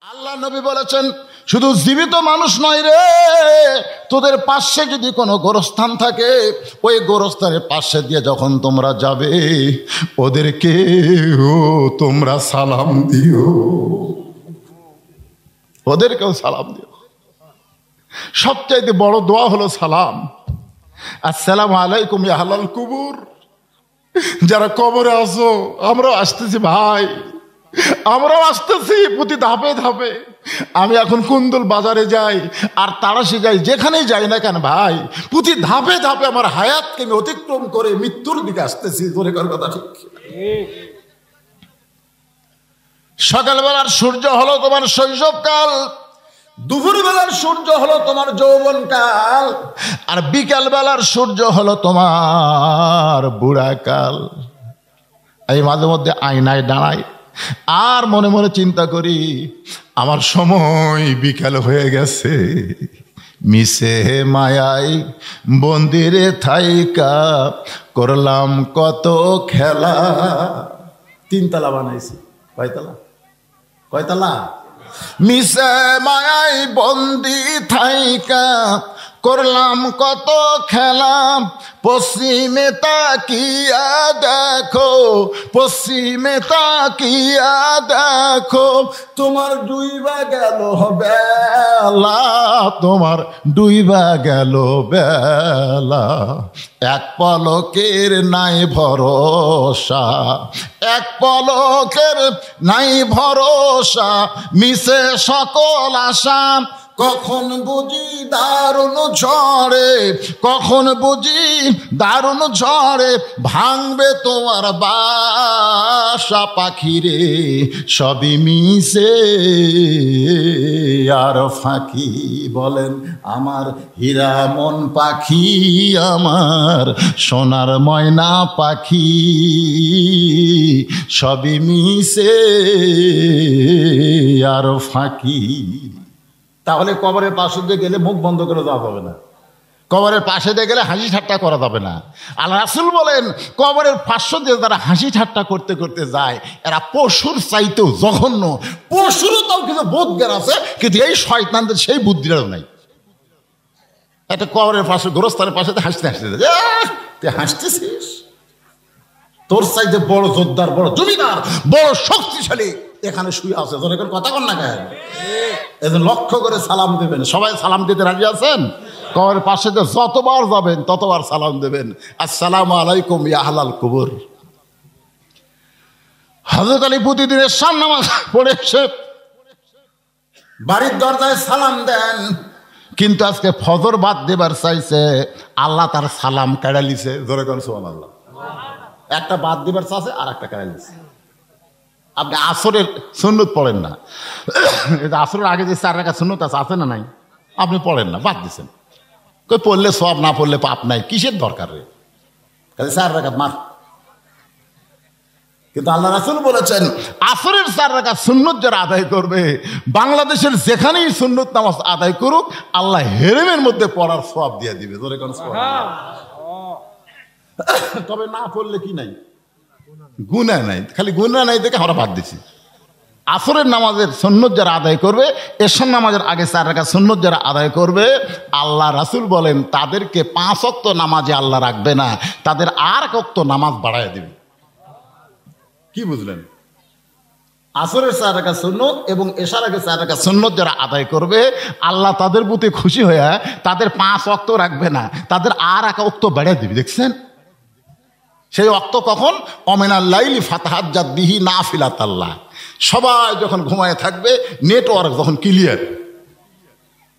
আল্লাহ নবী বলেছেন, শুধু জীবিত মানুষ নয় রে, তোদের পাশে যদি কোনো গোরস্থান থাকে, ওই গোরস্থানের পাশে দিয়ে যখন তোমরা যাবে, ওদেরকে তোমরা সালাম দিও, ওদেরকেও সালাম দিও। সবচাইতে বড় দোয়া হলো সালাম। আসসালামু আলাইকুম ইয়া আহলাল কুবুর। যারা কবরে আসো, আমরাও আসতেছি ভাই, আমরাও আসতেছি প্রতি ধাপে ধাপে। আমি এখন কুন্দুল বাজারে যাই আর তারাশি যাই, যেখানেই যাই না কেন ভাই, প্রতি ধাপে ধাপে আমার হায়াতকে আমি অতিক্রম করে মৃত্যুর দিকে আসতেছি। জোরে কর কথা ঠিক। সকালবেলার সূর্য হলো তোমার শৈশবকাল, দুপুরবেলার সূর্য হলো তোমার যৌবনকাল, আর বিকাল বেলার সূর্য হলো তোমার বুড়াকাল। এই মাঝে মধ্যে আয়নায় দাঁড়াই আর মনে মনে চিন্তা করি, আমার সময় বিকাল হয়ে গেছে, মিশে মায়াই বন্দিরে থাইকা করলাম কত খেলা। তিনতলা বানাইছি, কয়তলা? কয়তলা? মিশে মায়াই বন্দি থাইকা করলাম কত খেলা, পশ্চিমে তাকিয়া দেখো, পশ্চিমে তাকিয়া দেখো, তোমার ডুইবা গেল বেলা, তোমার ডুইবা গেল বেলা। এক পলকের নাই ভরসা, এক পলকের নাই ভরসা, মিশে সকল আশা, কখন বুঝি দারুণ ঝড়ে, কখন বুঝি দারুণ ঝড়ে ভাঙবে তোমার বাসা। পাখিরে সবই মিশে আর ফাঁকি, বলেন আমার হীরা মন পাখি, আমার সোনার ময়না পাখি, সবই মিশে আর ফাঁকি। তাহলে কবরের পাশে দিয়ে গেলে মুখ বন্ধ করে দেওয়া যাবে না, কবরের পাশে দিয়ে গেলে হাসি ঠাট্টা করা যাবে না। আল্লাহ রাসূল বলেন, কবরের পাশে দিয়ে যারা হাসি ঠাট্টা করতে করতে যায়, এরা পশুর চাইতেও জঘন্য। পশুরও তাও কিছু বোধ জ্ঞান আছে, কিন্তু এই শয়তানদের সেই বুদ্ধিটাও নাই। একটা কবরের পাশে, গোরস্থানের পাশে হাসতে হাসতে তুই হাসতেছিস, তোর চাইতে বড় যোদ্ধার, বড় জমিদার, বড় শক্তিশালী এখানে শুয়ে আছে। তোর এখন কথা কর না কেন? এদের লক্ষ্য করে সালাম দেবেন। সবাই সালাম দিতে রাজি আছেন? কবরের পাশে যতবার যাবেন ততবার সালাম দেবেন, আসসালামু আলাইকুম ইয়া আহলাল কুবুর। হযরত আলী প্রতিদিনের শান নামাজ পড়ে এসে বাড়ির দরজায় সালাম দেন, কিন্তু আজকে ফজর বাদ দেবার চাইছে, আল্লাহ তার সালাম কেড়ে লিছে। জোরে কোন সুবহানাল্লাহ। একটা বাদ দিবার চাইছে আর একটা কেড়ে লিছে। আপনি আসরের সুন্নত পড়েন না, আসরের আগে যে 4 রাকাত সুন্নত আছে না নাই, আপনি পড়েন না, বাদ দিচ্ছেন। কই পড়লে সব, না পড়লে পাপ নাই, কিসের দরকার রে, খালি 4 রাকাত মার। কিন্তু আল্লাহ রাসূল বলেছেন, আসরের 4 রাকাত সুন্নত যারা আদায় করবে, বাংলাদেশের যেখানেই সুন্নত নামাজ আদায় করুক, আল্লাহ হেরেমের মধ্যে পড়ার সওয়াব দিয়ে দিবে। ধরে কোন তবে না পড়লে কি নাই, গুনাহ নাই, খালি গুনাহ নাই দেখে আমরা বাদ দিছি। আসরের নামাজের সুন্নত যারা আদায় করবে, এশার নামাজের আগে 4 রাকাত সুন্নত যারা আদায় করবে, আল্লাহ রাসূল বলেন তাদেরকে 5 ওয়াক্ত নামাজে আল্লাহ রাখবে না, তাদের আর 1 ওয়াক্ত নামাজ বাড়ায় দিবে। কি বুঝলেন? আসরের 4 রাকাত সুন্নত এবং এশার আগে 4 রাকাত সুন্নত যারা আদায় করবে, আল্লাহ তাদের প্রতি খুশি হয়ে তাদের 5 ওয়াক্ত রাখবে না, তাদের আর 1 ওয়াক্ত বাড়ায় দিবে। দেখছেন? সেই ওয়াক্ত কখন? অমিনাল লাইলি ফাতাহাজ্জাত বিহি নাফিলাতাল্লাহ। সবাই যখন ঘুমায় থাকবে, নেটওয়ার্ক যখন ক্লিয়ার,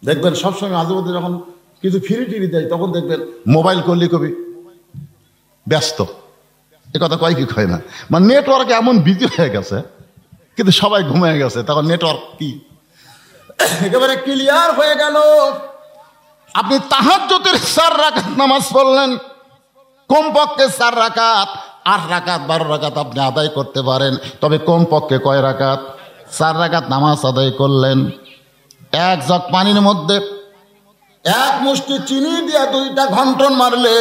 দেখবেন সবসময় মাঝে মধ্যে যখন কিছু ফ্রি টিভি দেয়, তখন দেখবেন মোবাইল করলে কবি ব্যস্ত। এ কথা কয় কি কয় না, মানে নেটওয়ার্ক এমন বিজি হয়ে গেছে, কিন্তু সবাই ঘুমিয়ে গেছে, তখন নেটওয়ার্ক কি একেবারে ক্লিয়ার হয়ে গেল। আপনি তাহাজ্জুদের 4 রাকাত নামাজ পড়লেন, কমপক্ষে 4 রাকাত, 8 রাকাত 12 রাকাত আপনি আদায় করতে পারেন, তবে কমপক্ষে কয় রাকাত? 4 রাকাত নামাজ আদায় করলেন। 1 জগ পানির মধ্যে 1 মুষ্টি চিনি দিয়ে 2টা ঘন্টন মারলে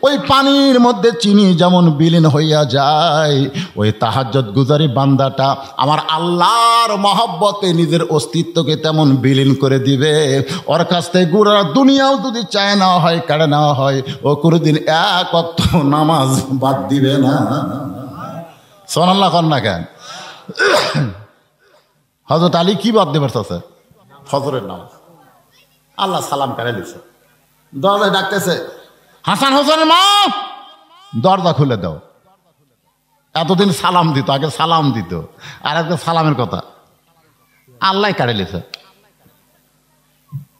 ওই পানির মধ্যে চিনি যেমন বিলীন হইয়া যায়, ওই তাহাজ্জুদ গুজারি বান্দাটা আমার আল্লাহর মহব্বতে নিজের অস্তিত্বকে তেমন বিলীন করে দিবে। ওর কাছ থেকে গোটা দুনিয়াও যদি চায় নেওয়া হয়, কেড়ে নেওয়া হয়, ও কোনোদিন এক ওয়াক্ত নামাজ বাদ দিবে না। সুবহানাল্লাহ কর না কেন? হযরত আলী কি বাদ দিবার চাচ্ছে? ফজরের নামাজ। আল্লাহ সালাম করে দিছে, দরজায় ডাকতেছে, হাসান হোসেনের মা দরজা খুলে দাও। এতদিন সালাম দিত, আগে সালাম দিত, আর আজকে সালামের কথা আল্লাহ কাড়ে লিছে।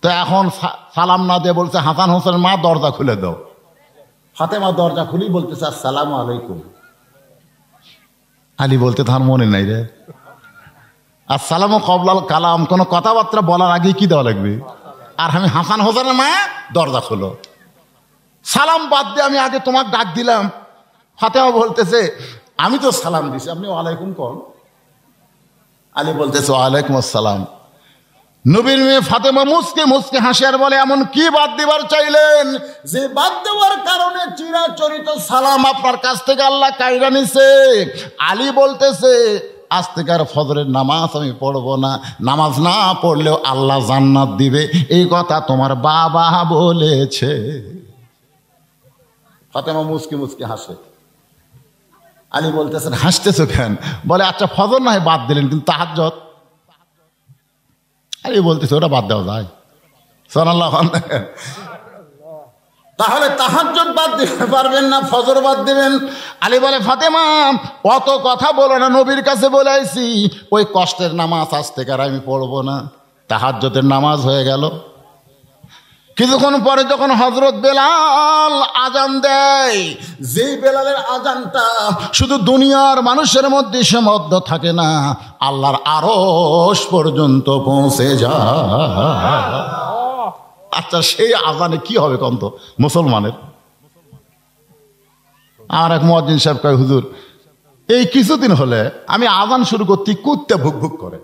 তো এখন সালাম না দিয়ে বলছে হাসান হোসেনের মা দরজা খুলে দাও। ফাতেমা দরজা খুলি বলতেছে আসসালামু আলাইকুম। আলী বলতে তার মনে নাই রে, আসসালামু কবলাল কালাম, কোনো কথাবার্তা বলার আগে কি দেওয়া লাগবে? আর আমি হাসান হোসেনের মা দরজা খুলো, সালাম বাদ দিয়ে আমি আগে তোমাকে ডাক দিলাম। ফাতেমা বলতেছে আমি তো সালাম দিছি, আপনি ওয়ালাইকুম কন। আলী বলতেছে ওয়ালাইকুম আসসালাম। নবীর মেয়ে ফাতেমা মুসকে মুসকে হাসি আর বলে এমন কি বাদ দিবার চাইলেন যে বাদ দেওয়ার কারণে চিরাচরিত সালাম আপনার কাছ থেকে আল্লাহ কাইরা নিছে? আলী বলতেছে আজ থেকে আর ফজরের নামাজ আমি পড়বো না, নামাজ না পড়লেও আল্লাহ জান্নাত দিবে, এই কথা তোমার বাবা বলেছে। ফাতেমা মুসকি মুসকি হাসে। আলী বলতেছেন হাসতেছো কেন? বলে আচ্ছা ফজর না হয় বাদ দিলেন, কিন্তু তাহাজ্জুদ? আলী বলতেছে ওটা বাদ দেওয়া যায়। সুবহানাল্লাহ। তাহলে তাহাজ্জুদ বাদ দিতে পারবেন না, ফজর বাদ দিবেন? আলী বলে ফাতেমা অত কথা বলো না, নবীর কাছে বলে আইছি ওই কষ্টের নামাজ আজ থেকে আর আমি পড়বো না। তাহাজ্জুদের নামাজ হয়ে গেল। কিছুক্ষণ পরে যখন হযরত বেলাল আজান দেয়, যেই বেলালের আজানটা শুধু দুনিয়ার মানুষের মধ্যে সীমাবদ্ধ থাকে না, আল্লাহর আরশ পর্যন্ত পৌঁছে যায়। আচ্ছা সেই আজানে কি হবে কন্ত মুসলমানের? আমার এক মুয়াজ্জিন সাহেব কয় হুজুর এই কিছুদিন হলে আমি আজান শুরু করতে কুত্তে ভুক ভুক করে,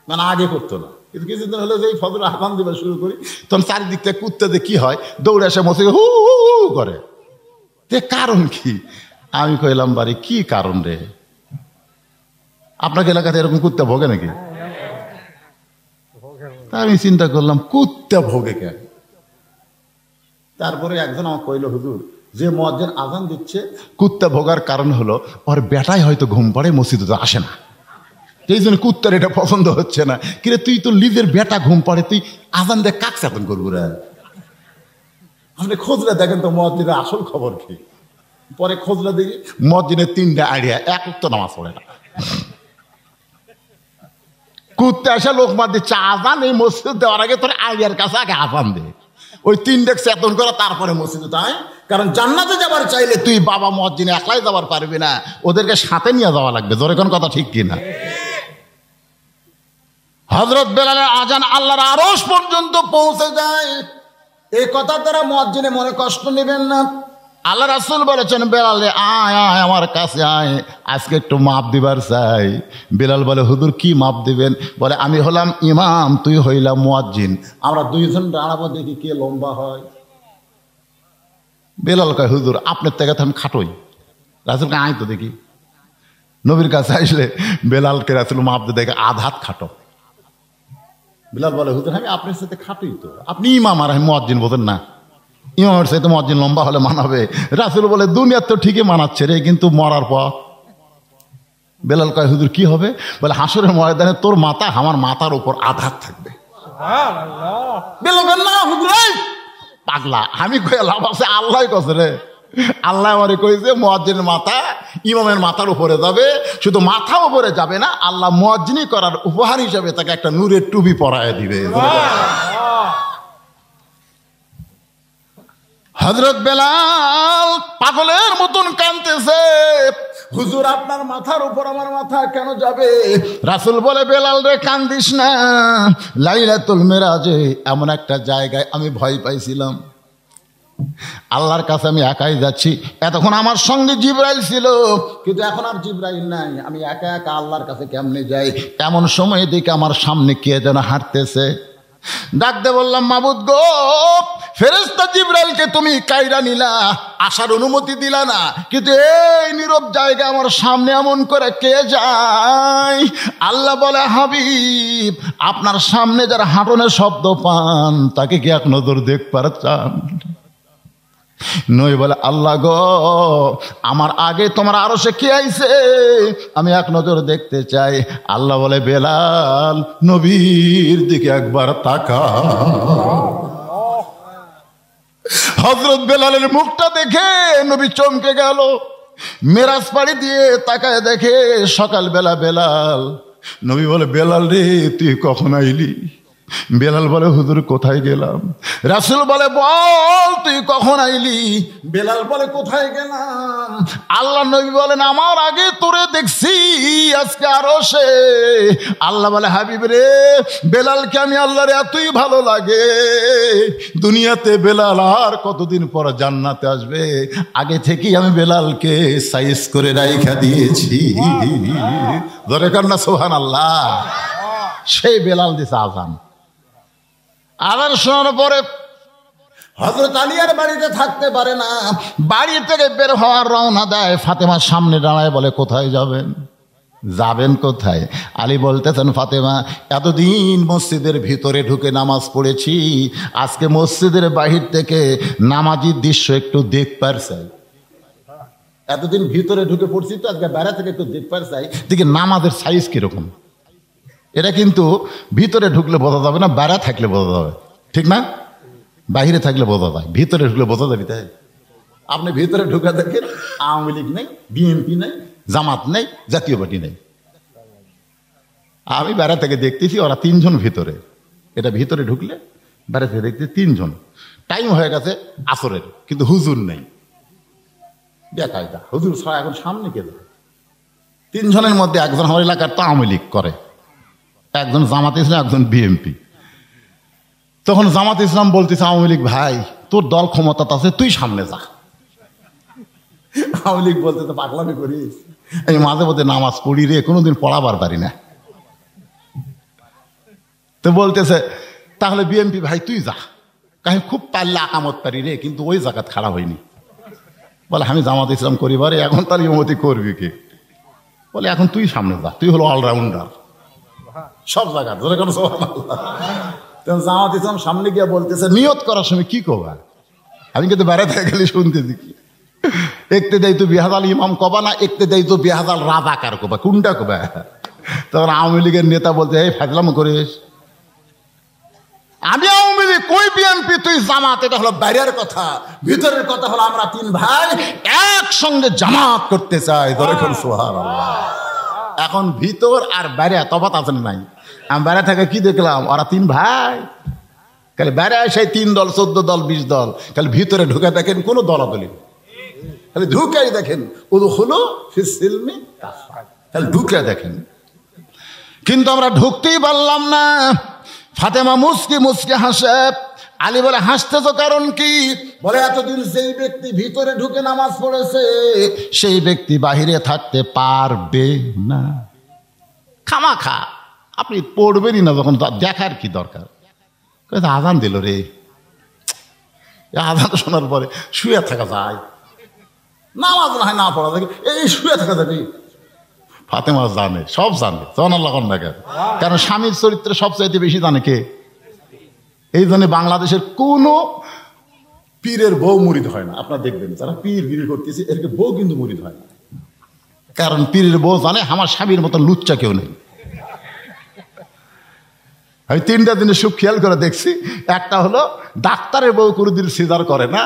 মানে আগে করতো না, কিন্তু কিছুদিন হলে যে ফজর আজান দিবা শুরু করি তখন চারিদিক থেকে কুত্তে কি হয় দৌড়ে এসে মসজিদে হু হু করে। কারণ কি? আমি কইলাম বাড়ি কি কারণ রে, আপনাকে এলাকাতে এরকম কুত্তে ভোগে নাকি? আমি চিন্তা করলাম কুত্তে ভোগে কেন? তারপরে একজন আমার কইল হুজুর যে মুয়াজ্জিন আজান দিচ্ছে কুত্তা ভোগার কারণ হলো ওর বেটাই হয়তো ঘুম পাড়ে মসজিদে তো আসে না, এই জন্য কুত্তার এটা পছন্দ হচ্ছে না। কিরে তুই তো নিজের বেটা ঘুম পাড়ে, তুই আজান দিয়ে কাক চাতন করবো রে? আপনি খোঁজলে দেখেন তো মুয়াজ্জিনের আসল খবর কি। পরে খোঁজলে দেখি মুয়াজ্জিনের 3টা আইডিয়া, এক উক্ত নামাজ পড়ে না। কুত্তা এসে লোক মার দিচ্ছে আজান এই মসজিদ দেওয়ার আগে তোর আইডিয়ার কাছে আগে আজান দে, ওই 3টা চেতন করে তারপরে মসজিদে তাই। কারণ জান্নাতে যাবার চাইলে তুই বাবা মুয়াজ্জিনে একলাই যাবার পারবি না, ওদেরকে সাথে নিয়ে যাওয়া লাগবে। জোরে কোন কথা ঠিক কিনা? হযরত বেলালের আজান আল্লাহর আরশ পর্যন্ত পৌঁছে যায়, এই কথা তারা মুয়াজ্জিনে মনে কষ্ট নেবেন না। আল্লাহ রাসূল বলেছেন বেলাল আয় আয় আমার কাছে আয়, আজকে একটু মাপ দিবার চাই। বেলাল বলে হুজুর কি মাপ দিবেন? বলে আমি হলাম ইমাম, তুই হইলাম মুয়াজ্জিন, আমরা দুইজন দাঁড়াবো দেখি কে লম্বা হয়। বেলাল কয় হুজুর আপনার থেকে তো আমি খাটোই। রাসূলকে আয় তো দেখি। নবীর কাছে আসলে বেলালকে রাসূল মাপ দিয়ে দেখে আধাত খাটো। বেলাল বলে হুজুর আমি আপনার সাথে খাটোই তো, আপনি ইমাম আর আমি মুয়াজ্জিন, বোঝেন না? ইমামের সাথে মুয়াজ্জিন লম্বা হলে মানাবে। রাসূল বলে দুনিয়ার তো ঠিকই মানাচ্ছে রে, কিন্তু মরার পর। বেলাল কয় হুজুর কি হবে? বলে হাসরের ময়দানে তোর মাথা আমার মাথার উপর আঘাত থাকবে। বেলাল বলে না হুজুর পাগলা, আমি কয়ে লাভ আছে? আল্লাহ কছে রে, আল্লাহ আমারে কইছে মুয়াজ্জিনের মাথা ইমামের মাথার উপরে যাবে, শুধু মাথা উপরে যাবে না, আল্লাহ মুয়াজ্জিনি করার উপহার হিসেবে তাকে একটা নূরের টুপি পরায় দিবে। হযরত বেলাল পাগলের মতন কাঁদতেছে, হুজুর আপনার মাথার উপর আমার মাথা কেন যাবে? রাসূল বলে বেলাল রে কান্দিস না, লাইলাতুল মিরাজে এমন একটা জায়গায় আমি ভয় পাইছিলাম, আল্লাহর কাছে আমি একাই যাচ্ছি। এতক্ষণ আমার সঙ্গে জিবরাইল ছিল, কিন্তু এখন আর জিবরাইল নাই, আমি একা একা আল্লাহর কাছে কেমনে যাই? এমন সময় দেখে আমার সামনে কে যেন হাঁটতেছে। ডাকতে বললাম মাবুদ গো, ফেরেশতা জিবরাইলকে তুমি কাইরা নিলা, আসার অনুমতি দিলা না, কিন্তু এই নীরব জায়গা আমার সামনে এমন করে কে যায়? আল্লাহ বলে, হাবিব আপনার সামনে যারা হাঁটনের শব্দ পান তাকে কি এক নজর দেখবার চান? নই বলে, আল্লাহ গো আমার আগে তোমার আরশে কে আইছে, আমি এক নজর দেখতে চাই। আল্লাহ বলে, বেলাল নবীর দিকে একবার তাকা। হযরত বেলালের মুখটা দেখে নবী চমকে গেল। মেরাজ পাড়ি দিয়ে তাকায় দেখে সকালবেলা বেলাল। নবী বলে, বেলাল রে তুই কখন আইলি? বেলাল বলে, হুজুর কোথায় গেলাম? রাসূল বলে, বল তুই কখন আইলি? বেলাল বলে, কোথায় গেলাম? আল্লাহ নবী বলেন, আমার আগে তোরে দেখছি আজকে আরশে। আল্লাহ বলে, হাবিব রে বেলালকে আমি আল্লাহর এতই ভালো লাগে, দুনিয়াতে বেলাল আর কতদিন পর জান্নাতে আসবে, আগে থেকেই আমি বেলালকে সাইজ করে রাইখা দিয়েছি। ধরে কর না সুবহানাল্লাহ। সেই বেলাল দিছে আজান। আজান শোনার পরে হযরত আলী আর বাড়িতে থাকতে পারে না, বাড়ি থেকে বের হওয়ার রওনা দেয়। ফাতেমার সামনে দাঁড়ায় বলে, কোথায় যাবেন? যাবেন কোথায়? আলী বলতেছেন, ফাতেমা এতদিন মসজিদের ভিতরে ঢুকে নামাজ পড়েছি, আজকে মসজিদের বাহির থেকে নামাজির দৃশ্য একটু দেখবার চাই। এতদিন ভিতরে ঢুকে পড়ছি তো, আজকে বাইরে থেকে একটু দেখবার চাই দেখি নামাজের সাইজ কিরকম। এটা কিন্তু ভিতরে ঢুকলে বোঝা যাবে না, বাইরে থাকলে বোঝা যাবে, ঠিক না? বাহিরে থাকলে বোঝা যায়, ভিতরে ঢুকলে বোঝা যাবে। তাই আপনি ভিতরে ঢুকে দেখেন আওয়ামী লীগ নেই, বিএনপি নেই, জামাত নেই, জাতীয় পার্টি নেই। আমি বাইরে থেকে দেখতেছি ওরা তিনজন ভিতরে, এটা ভিতরে ঢুকলে বাইরে থেকে দেখতে তিনজন। টাইম হয়ে গেছে আসরের, কিন্তু হুজুর নেই। দেখায় যা হুজুর ছাড়া এখন সামনে কে যায়? তিনজনের মধ্যে একজন আমার এলাকার তো আওয়ামী লীগ করে, একজন জামাত ইসলাম, একজন বিএনপি। তখন জামাত ইসলাম বলতেছে, আওয়ামী লীগ ভাই তোর দল ক্ষমতা আছে, তুই সামনে যা। আওয়ামী লীগ বলতেছে, পাগলামি করিস, আমি মাঝে মধ্যে নামাজ পড়ি রে, কোনোদিন পড়াবার পারি না। তো বলতেছে, তাহলে বিএনপি ভাই তুই যা, কাহিনী খুব পারলে আকামত পারি রে, কিন্তু ওই জায়গাত খারাপ হয়নি। বলে, আমি জামাত ইসলাম করি বারে, এখন তার ইমামতি করবি কে? বলে, এখন তুই সামনে যা, তুই হলো অলরাউন্ডার সব জায়গা। ধরে কোনো জামাত ইসলাম সামনে গিয়ে বলতেছে, নিয়ত করার সময় কি কবা? আমি কিন্তু বেড়াতে গেলে শুনতে দেখি, একতে দেয় তো বিহাজাল ইমাম কবা না, একতে দেয় তো বিহাজাল রাজাকার কবা, কোনটা কবা? তখন আওয়ামী লীগের নেতা বলতে, এই ফাজলাম করিস, আমি আওয়ামী লীগ, কই বিএনপি, তুই জামাত। এটা হলো বাইরের কথা, ভিতরের কথা হলো আমরা তিন ভাই একসঙ্গে জামাত করতে চাই। ধরে কোন সুবহানাল্লাহ। এখন ভিতর আর বাইরে তফাৎ আছে না? নাই। আমি বাইরে থেকে কি দেখলাম, ওরা তিন ভাই, খালি বাইরে সেই 3 দল 14 দল 20 দল, খালি ভিতরে ঢুকে দেখেন কোনো দলাদলি, খালি ঢুকেই দেখেন উদখুলু ফিস সিলমি কাফা, খালি ঢুকে দেখেন। কিন্তু আমরা ঢুকতেই পারলাম না। ফাতেমা মুস্কি মুস্কি হাসে। আলী বলে, হাসতেছো কারণ কি? বলে, এতদিন যেই ব্যক্তি ভিতরে ঢুকে নামাজ পড়েছে সেই ব্যক্তি বাহিরে থাকতে পারবে না। খামাখা আপনি পড়বেনই না, যখন দেখার কি দরকার? আজান দিল রে, আজান শোনার পরে শুয়ে থাকা যায়, নামাজ না হয় না পড়া যায়, এই শুয়ে থাকা যাবে। ফাতেমা জানে, সব জানে, সুবহানাল্লাহ। কারণ স্বামীর চরিত্রে সবচাইতে বেশি জানে কে? এই জন্য বাংলাদেশের কোনো পীরের বউ মুরিদ হয় না। আপনারা দেখবেন যারা পীর বিড়ি করতেছে এর বউ কিন্তু মুরিদ হয় না, কারণ পীরের বউ জানে আমার স্বামীর মতো লুচ্চা কেউ নেই। আমি 3টা দিনের সুখ খেয়াল করে দেখছি। একটা হলো ডাক্তারের বউ কোনোদিন সিজার করে না,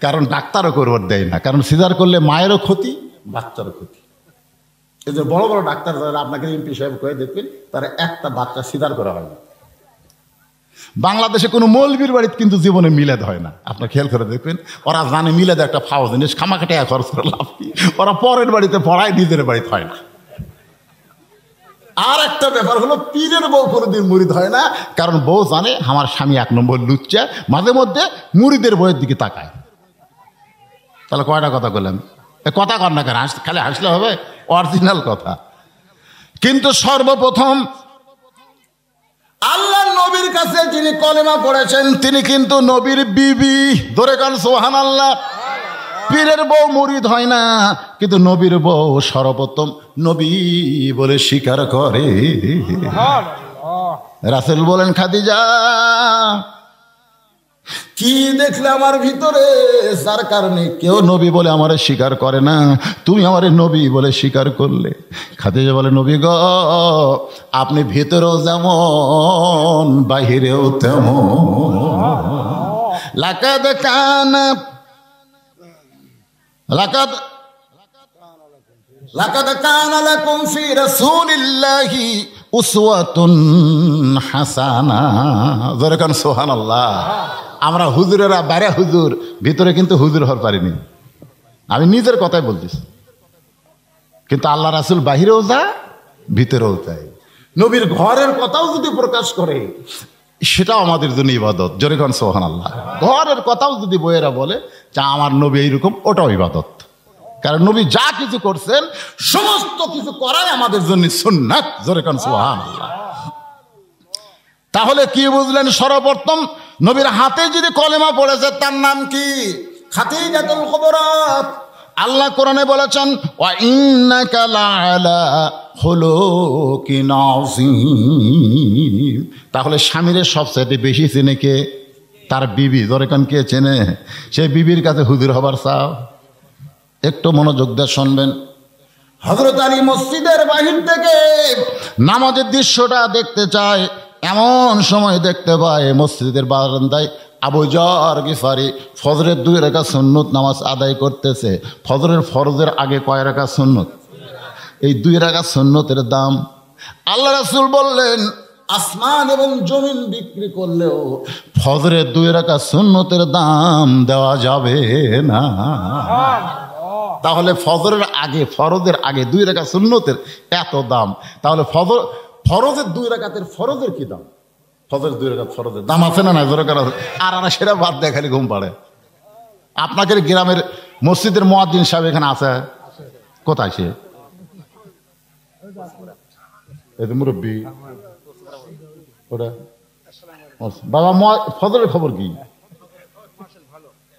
কারণ ডাক্তারও করবার দেয় না, কারণ সিজার করলে মায়েরও ক্ষতি, বাচ্চারও ক্ষতি। এই যে বড় বড় ডাক্তার যারা আপনাকে এমপি সাহেব করে দেখবেন, তারা একটা বাচ্চা সিজার করা হয় না। বাংলাদেশে কোনো মৌলবীর বাড়িতে কিন্তু জীবনে মিলাদ হয় না, আপনার খেয়াল করে দেখবেন। ওরা জানে মিলাদ একটা ফাও জিনিস, খামাখাটে খরচ করে লাভ কি, ওরা পরের বাড়িতে পড়ায়, নিজের বাড়িতে হয় না। আর একটা ব্যাপার হলো পীরের বউ কোনোদিন মুরিদ হয় না, কারণ বউ জানে আমার স্বামী 1 নম্বর লুচ্চা, মাঝে মধ্যে মুরিদের বউয়ের দিকে তাকায়। তাহলে কয়টা কথা বললাম? কথা কর না, কেন খালি হাসলে হবে? অরিজিনাল কথা। কিন্তু সর্বপ্রথম আল্লাহর নবীর কাছে যিনি কলেমা পড়েছেন তিনি কিন্তু নবীর বিবি। ধরে কান সুবহানাল্লাহ। পীরের বউ মুরিদ হয় না, কিন্তু নবীর বউ সর্বপ্রথম নবী বলে স্বীকার করে। রাসূল বলেন, খাদিজা কি দেখলে আমার ভিতরে, যার কারণে কেউ নবী বলে আমারে স্বীকার করে না, তুমি আমারে নবী বলে স্বীকার করলে? খাদিজা বলে, নবী গো, আপনি ভিতরেও যেমন বাহিরেও তেমন। লাকাদ কানা লাকুম ফি রাসূলিল্লাহি উসওয়াতুন হাসানা। জোরে কান সুবহানাল্লাহ। আমরা হুজুরেরা বাইরে হুজুর, ভিতরে কিন্তু হুজুর হতে পারিনি। আমি নিজের কথাই বলতেছি, কিন্তু আল্লাহ রাসূল বাহিরেও যা ভিতরেও তাই। নবীর ঘরের কথাও যদি প্রকাশ করে সেটাও আমাদের জন্য ইবাদত। জোরে কান সুবহানাল্লাহ। ঘরের কথাও যদি বইয়েরা বলে যা আমার নবী এইরকম, ওটাও ইবাদত। কারণ নবী যা কিছু করছেন সমস্ত কিছু করাই আমাদের জন্য সুন্নাত। জোরে কান সুবহানাল্লাহ। তাহলে কি বুঝলেন? সর্বপ্রথম নবীর হাতে যদি কলেমা পড়েছে তার নাম কি? খাদিজাতুল কুবরা। আল্লাহ কোরআনে বলেছেন, ওয়া ইন্নাকা লাআলা খুলুকিন আযীম। তাহলে স্বামীর সবচেয়ে বেশি চেনে কে? তার বিবি। জোরে কান কে চেনে? সেই বিবির কাছে হুজুর হবার চাও? একটু মনোযোগ দিয়ে শুনবেন। হযরত আলী মসজিদের বাহির থেকে নামাজের দৃশ্যটা দেখতে চায়, এমন সময় দেখতে পায় মসজিদের বারান্দায় আবু যর গিফারি ফজরের 2 রাকাত সুন্নত নামাজ আদায় করতেছে। ফজরের আগে কয় রাকাত সুন্নত? এই 2 রাকাত সুন্নতের দাম আল্লাহ রাসূল বললেন, আসমান এবং জমিন বিক্রি করলেও ফজরের 2 রাকাত সুন্নতের দাম দেওয়া যাবে না। তাহলে ফজরের আগে 2 রাকাত সুন্নতের এত দাম, তাহলে ফরজের 2 রাকাতের ফরজের কি দাম? ফজরের 2 রাকাত ফরজের দাম আছে না? জোরে করা। আর সেটা বাদ দেয়, খালি ঘুম পাড়ে। আপনাদের গ্রামের মসজিদের মুয়াজ্জিন সাহেব এখানে আছে? কোথায় সে? মুরব্বী ওটা বাবা। ফজরের খবর কি?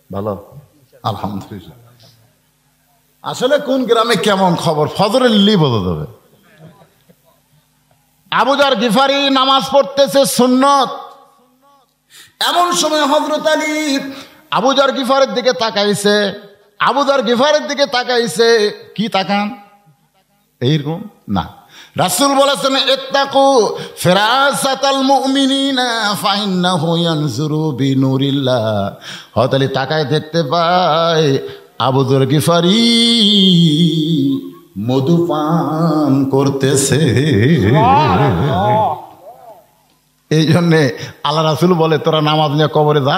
ভালো, আলহামদুলিল্লাহ। আসলে কোন গ্রামে কেমন খবর ফজরের লি বোঝা যাবে। আবু যর গিফারি নামাজ পড়তেছে সুন্নত। এমন সময় হযরত আলী আবু যর গিফারের দিকে তাকাইছে। আবু যর গিফারের দিকে তাকাইছে, কি তাকান? এইরকম না। রাসূল বলেছেন, ইত্তাকু ফিরাসাতাল মুমিনিনা ফাইন্নাহু ইয়ানজুরু বিনুরিল্লাহ। হযরত আলী তাকায় দেখতে পায় আবু যর গিফারি মধুপান করতেছে। এই জন্যে আল্লাহ রাসূল বলে, তোরা নামাজ নিয়ে কবরে যা,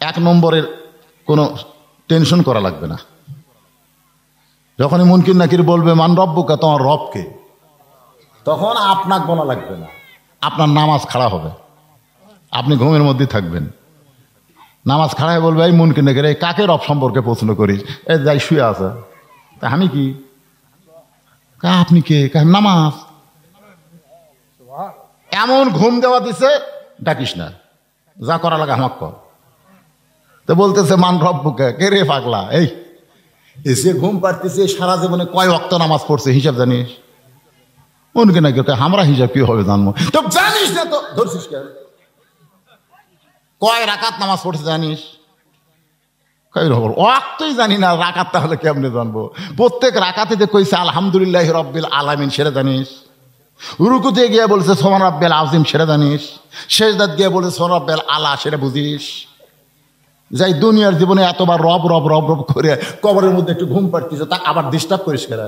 1 নম্বরের কোনো টেনশন করা লাগবে না। যখনই মুনকির নাকির বলবে মান রব্বুকা, তোমার রবকে, তখন আপনাকে বলা লাগবে না, আপনার নামাজ খাড়া হবে। আপনি ঘুমের মধ্যে থাকবেন, নামাজ খাড়ায় বলবে, এই মুনকির নাকির এই কাকে রব সম্পর্কে প্রশ্ন করিস? এই যাই শুয়ে আছে, তা আমি কি? আপনি কে? নামাজ। এমন ঘুম দেওয়া দিছে, ডাকিস না, যা করা লাগে আমাকে কর। তো বলতেছে মান রব্বুকা, কে রে পাগলা? এই এসে ঘুম পাড়তেছে, সারা জীবনে কয় ওয়াক্ত নামাজ পড়ছে হিসাব জানিস? উনকে নাকি আমরা হিসাব কি হবে জানবো? তো জানিস না তো ধরছিস কেন? কয় রাকাত নামাজ পড়ছে জানিস? ওয়াক্তই জানি না, রাকাত তাহলে কেমনে জানবো? প্রত্যেক রাকাতে যে কইছে আলহামদুলিল্লাহ রব্বিল আলামিন, সেটা জানিস? রুকুতে গিয়ে বলছে সুবহান রাব্বিল আযীম, সেটা জানিস? সেজদাত গিয়ে বলছে সুবহান রাব্বিল আলা, সেটা বুঝিস? যাই দুনিয়ার জীবনে এতবার রব রব রব রব করে কবরের মধ্যে একটু ঘুম পাড়তেছে, তা আবার ডিস্টার্ব করিস কেন?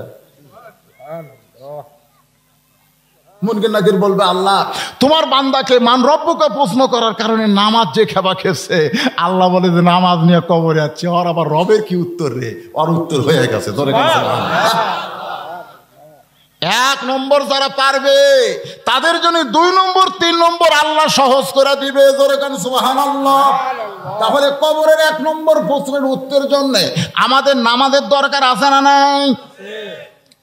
মুনকির নাকির বলবে, আল্লাহ তোমার বান্দাকে মান রব্বুকা প্রশ্ন করার কারণে নামাজ যে খেবা খেয়েছে, আল্লাহ বলে যে নামাজ নিয়ে কবরে যাচ্ছে, ওর আবার রবের কি উত্তর রে? ওর উত্তর হয়ে গেছে। 1 নম্বর যারা পারবে তাদের জন্য 2 নম্বর 3 নম্বর আল্লাহ সহজ করে দিবে। জোরে কান সুবহানাল্লাহ। তাহলে কবরের 1 নম্বর প্রশ্নের উত্তরের জন্য আমাদের নামাজের দরকার আছে না নাই?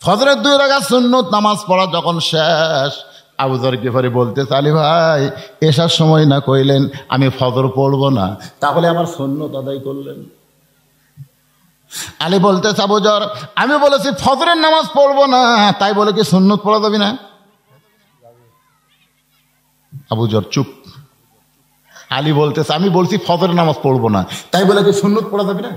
ফজরের 2 রাকাত সুন্নত নামাজ পড়া যখন শেষ, আবু যর গিফারি বলতে, আলী ভাই এসার সময় না কইলেন আমি ফজর পড়বো না, তাহলে আমার সুন্নত আদায় করলেন? আলী বলতে, আবু যর আমি বলেছি ফজরের নামাজ পড়বো না, তাই বলে কি সুন্নত পড়া যাবে না? আবু যর চুপ। আলী বলতেছে, আমি বলছি ফজরের নামাজ পড়বো না, তাই বলে কি সুন্নত পড়া যাবে না?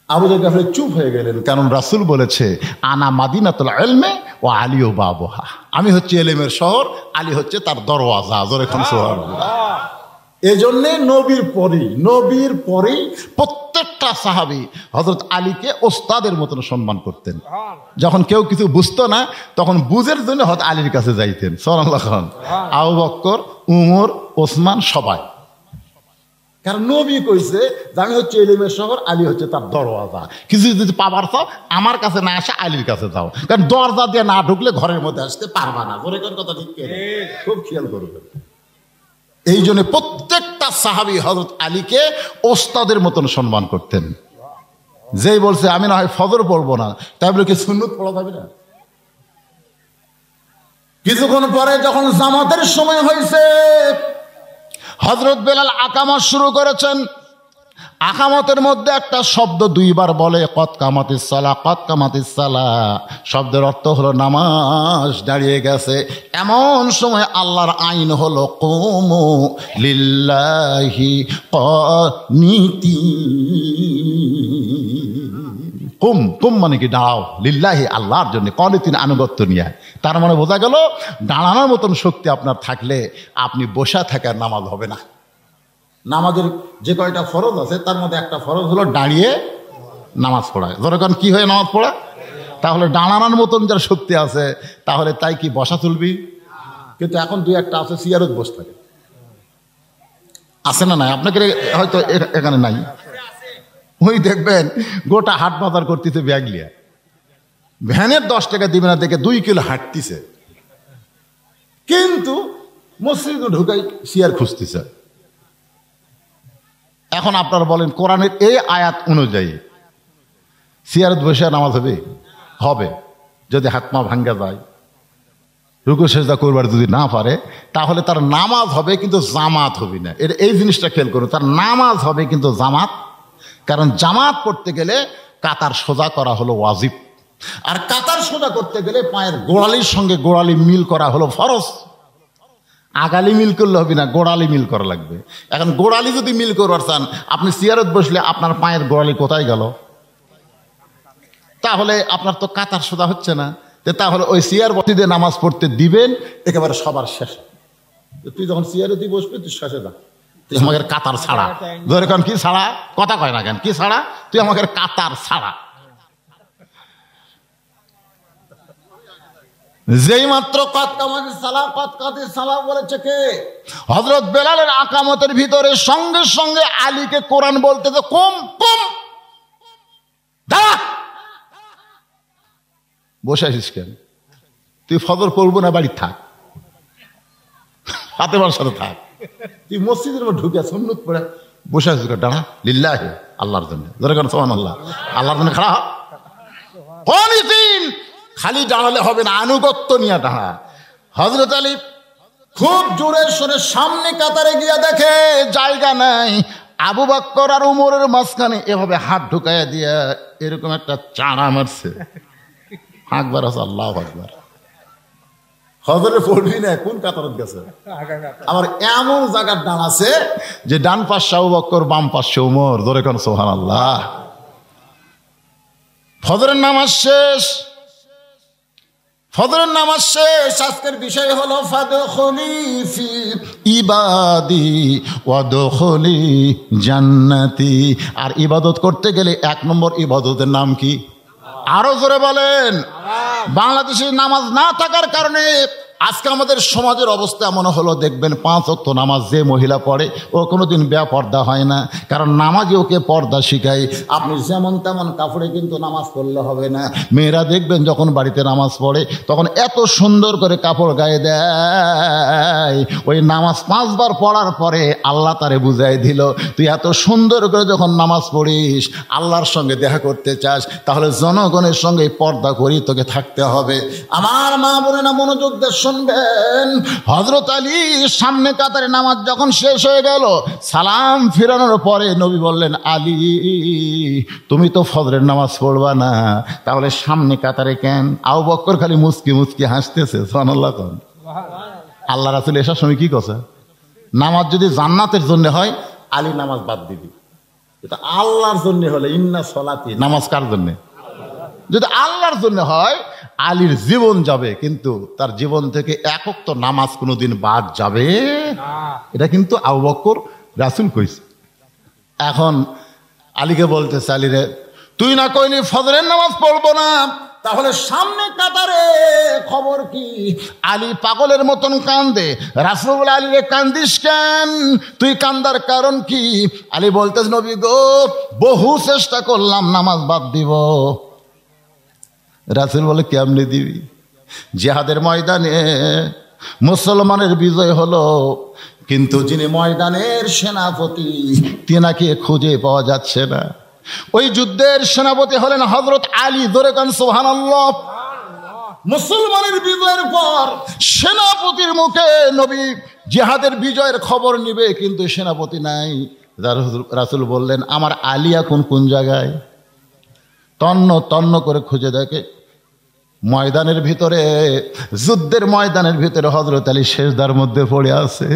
আবু যর গিফারি চুপ হয়ে গেলেন, কারণ রাসূল বলেছে আনা মাদিনাতুল ইলমি ও আলীও বাবুহা, আমি হচ্ছে এলেমের শহর, আলী হচ্ছে তার দরওয়াজা। জোরে কোন সুবহানাল্লাহ। এই জন্যে নবীর পরেই প্রত্যেকটা সাহাবী হযরত আলীকে ওস্তাদের মতন সম্মান করতেন। যখন কেউ কিছু বুঝতো না তখন বুঝের জন্য হযরত আলীর কাছে যাইতেন। সুবহানাল্লাহ। আবু বকর, উমর, ওসমান সবাই, কারণ নবী কইছে যে আমি হচ্ছে ইলমের শহর, আলী হচ্ছে তার দরওয়াজা। কিছু যদি পাবার চাও আমার কাছে না আসে আলীর কাছে যাও, কারণ দরজা দিয়ে না ঢুকলে ঘরের মধ্যে আসতে পারবা না। জোরে কোন কথা ঠিক করে খুব খেয়াল করবেন। এই জন্য প্রত্যেকটা সাহাবী হযরত আলীকে ওস্তাদের মতন সম্মান করতেন। যেই বলছে আমি না হয় ফজর পড়বো না, তাই বলে কি সুন্নত পড়া যাবে না? কিছুক্ষণ পরে যখন জামাতের সময় হয়েছে, হযরত বেলাল আকামত শুরু করেছেন। আকামতের মধ্যে একটা শব্দ দুইবার বলে, কদ কামাতিস সালাহ, কদ কামাতিস সালাহ। শব্দের অর্থ হলো নামাজ দাঁড়িয়ে গেছে। এমন সময় আল্লাহর আইন হলো কুমু লিল্লাহি কানিতিন। কুম মানে কি দাঁড়াও, লিল্লাহি আল্লাহর জন্য, কানিতিন আনুগত্য নিয়ে। তার মানে বোঝা গেল দাঁড়ানোর মতন শক্তি আপনার থাকলে আপনি বসে থাকার নামাজ হবে না। নামাজের যে কয়টা ফরজ আছে তার মধ্যে একটা ফরজ হলো দাঁড়িয়ে নামাজ পড়া। যখন কি হয়ে নামাজ পড়া, তাহলে দাঁড়ানোর মতন যার শক্তি আছে তাহলে তাই কি বসা চলবি? কিন্তু এখন দুই একটা আছে চেয়ারত বসে থাকে, আছে না নাই? আপনাকে হয়তো এখানে নাই, ওই দেখবেন গোটা হাট বাজার করতেছে ব্যাগ লিয়া, ভ্যানের 10 টাকা দিবে না দেখে 2 কিলো হাঁটতেছে, কিন্তু মসজিদে ঢুকাই চেয়ার খুঁজতেছে। এখন আপনারা বলেন কোরআনের এই আয়াত অনুযায়ী চেয়ারত বসে নামাজ হবে যদি হাত পা ভাঙ্গা যায়, রুকু সেজদা করবার যদি না পারে, তাহলে তার নামাজ হবে কিন্তু জামাত হবে না। এই জিনিসটা খেয়াল করুন, তার নামাজ হবে কিন্তু জামাত, কারণ জামাত পড়তে গেলে কাতার সোজা করা হলো ওয়াজিব, আর কাতার সোজা করতে গেলে পায়ের গোড়ালির সঙ্গে গোড়ালি মিল করা হলো ফরজ। আগালি মিল করলে হবে না, গোড়ালি মিল করা লাগবে। এখন গোড়ালি যদি মিল করবার চান, আপনি চেয়ারত বসলে আপনার পায়ের গোড়ালি কোথায় গেল? তাহলে আপনার তো কাতার সোজা হচ্ছে না। তাহলে ওই চেয়ার বসে নামাজ পড়তে দিবেন একেবারে সবার শেষে। তুই যখন চেয়ারে তুই বসবি তুই শেষে যা, তুই আমাকে কাতার ছাড়া। ধরে কারণ কি ছাড়া কথা কয় না কেন, কি ছাড়া? তুই আমাকে কাতার ছাড়া। যেই মাত্র কদ কামাতিস সালাহ, কদ কামাতিস সালাহ বলেছে কে? হযরত বেলালের আকামতের ভিতরে সঙ্গে সঙ্গে আলীকে কোরআন বলতেছে কুম কুম, দাঁড়া। বসে আছিস কেন? তুই ফজর পড়বো না, বাড়ি থাক, ফাতেমার সাথে থাক। তুই মসজিদের মধ্যে ঢুকে সুন্নত পড়ে বসে আছিস, দাঁড়া, লিল্লাহি আল্লাহর জন্য। ধরে কেন সুবহানাল্লাহ, আল্লাহর জন্য খাড়া হ। খালি দাঁড়ালে হবে না, আনুগত্য নিয়ে দাঁড়া। হযরত আলী খুব জোরে সরে সামনে কাতারে গিয়া দেখে জায়গা নাই, আবু বকর আর উমরের মাঝখানে এভাবে হাত ঢুকাইয়া দিয়া এরকম একটা চাড়া মারছে। আকবার আছে, আল্লাহু আকবার। হযরত পড়বি না, কোন কাতারত গেছে? আবার এমন জায়গার ডান আছে যে ডান পাশে আবু বকর, বাম পাশে উমর। ধরে কোন সুবহানাল্লাহ। ফজরের নামাজ শেষ, ফজরের নামাজ শেষ। আজকের বিষয় হলো ফাদখুলি ফি ইবাদি ওয়াদখুলি জান্নাতি। আর ইবাদত করতে গেলে 1 নম্বর ইবাদতের নাম কি? আরো জোরে বলেন। বাংলাদেশে নামাজ না থাকার কারণে আজকে আমাদের সমাজের অবস্থা এমন হলো, দেখবেন 5 ওয়াক্ত নামাজ যে মহিলা পড়ে ও কোনোদিন বেপর্দা হয় না, কারণ নামাজে ওকে পর্দা শিখায়। আপনি যেমন তেমন কাপড়ে কিন্তু নামাজ পড়লে হবে না। মেয়েরা দেখবেন যখন বাড়িতে নামাজ পড়ে তখন এত সুন্দর করে কাপড় গায়ে দেয়, ওই নামাজ 5 বার পড়ার পরে আল্লাহ তারে বুঝাই দিল, তুই এত সুন্দর করে যখন নামাজ পড়িস, আল্লাহর সঙ্গে দেখা করতে চাস, তাহলে জনগণের সঙ্গে পর্দা করি তোকে থাকতে হবে। আমার মা বোনেরা মনোযোগ দিয়ে শুনবেন, হযরত আলী সামনে কাতারে নামাজ যখন শেষ হয়ে গেল, সালাম ফিরানোর পরে নবী বললেন, আলী তুমি তো ফজরের নামাজ পড়বা না, তাহলে সামনে কাতারে কেন? আবু বকর খালি মুচকি মুচকি হাসতেছে। সুবহানাল্লাহ। আল্লাহ রাসূল এসার সময় কি কথা, নামাজ যদি জান্নাতের জন্য হয় আলী নামাজ বাদ দিবি, এটা আল্লাহর জন্য হলে ইন্না সলাতি, নামাজ কার জন্য? যদি আল্লাহর জন্য হয় আলীর জীবন যাবে, কিন্তু তার জীবন থেকে এক ওয়াক্ত নামাজ কোনোদিন বাদ যাবে এটা কিন্তু আবু বকর রাসূল কইছে। এখন আলীকে বলতেছে, আলী রে তুই না কইলি ফজরের নামাজ পড়বো না, তাহলে সামনে কাতারে খবর কি? আলী পাগলের মতন কান্দে। রাসূল বলে, আলী রে কান্দিস কেন? তুই কান্দার কারণ কি? আলী বলতেছে, নবী গো বহু চেষ্টা করলাম নামাজ বাদ দিব। রাসূল বলে, কেমনে দিবি? জিহাদের ময়দানে মুসলমানের বিজয় হলো, কিন্তু যিনি ময়দানের সেনাপতি তিনাকে খুঁজে পাওয়া যাচ্ছে না। ওই যুদ্ধের সেনাপতি হলেন হযরত আলী। ধরে কান সুবহানাল্লাহ। মুসলমানের বিজয়ের পর সেনাপতির মুখে নবী জিহাদের বিজয়ের খবর নিবে, কিন্তু সেনাপতি নাই। রাসূল বললেন, আমার আলী এখন কোন জায়গায়? তন্ন তন্ন করে খুঁজে দেখে ময়দানের ভিতরে, যুদ্ধের ময়দানের ভিতরে হযরত আলী সেজদার মধ্যে পড়ে আছে।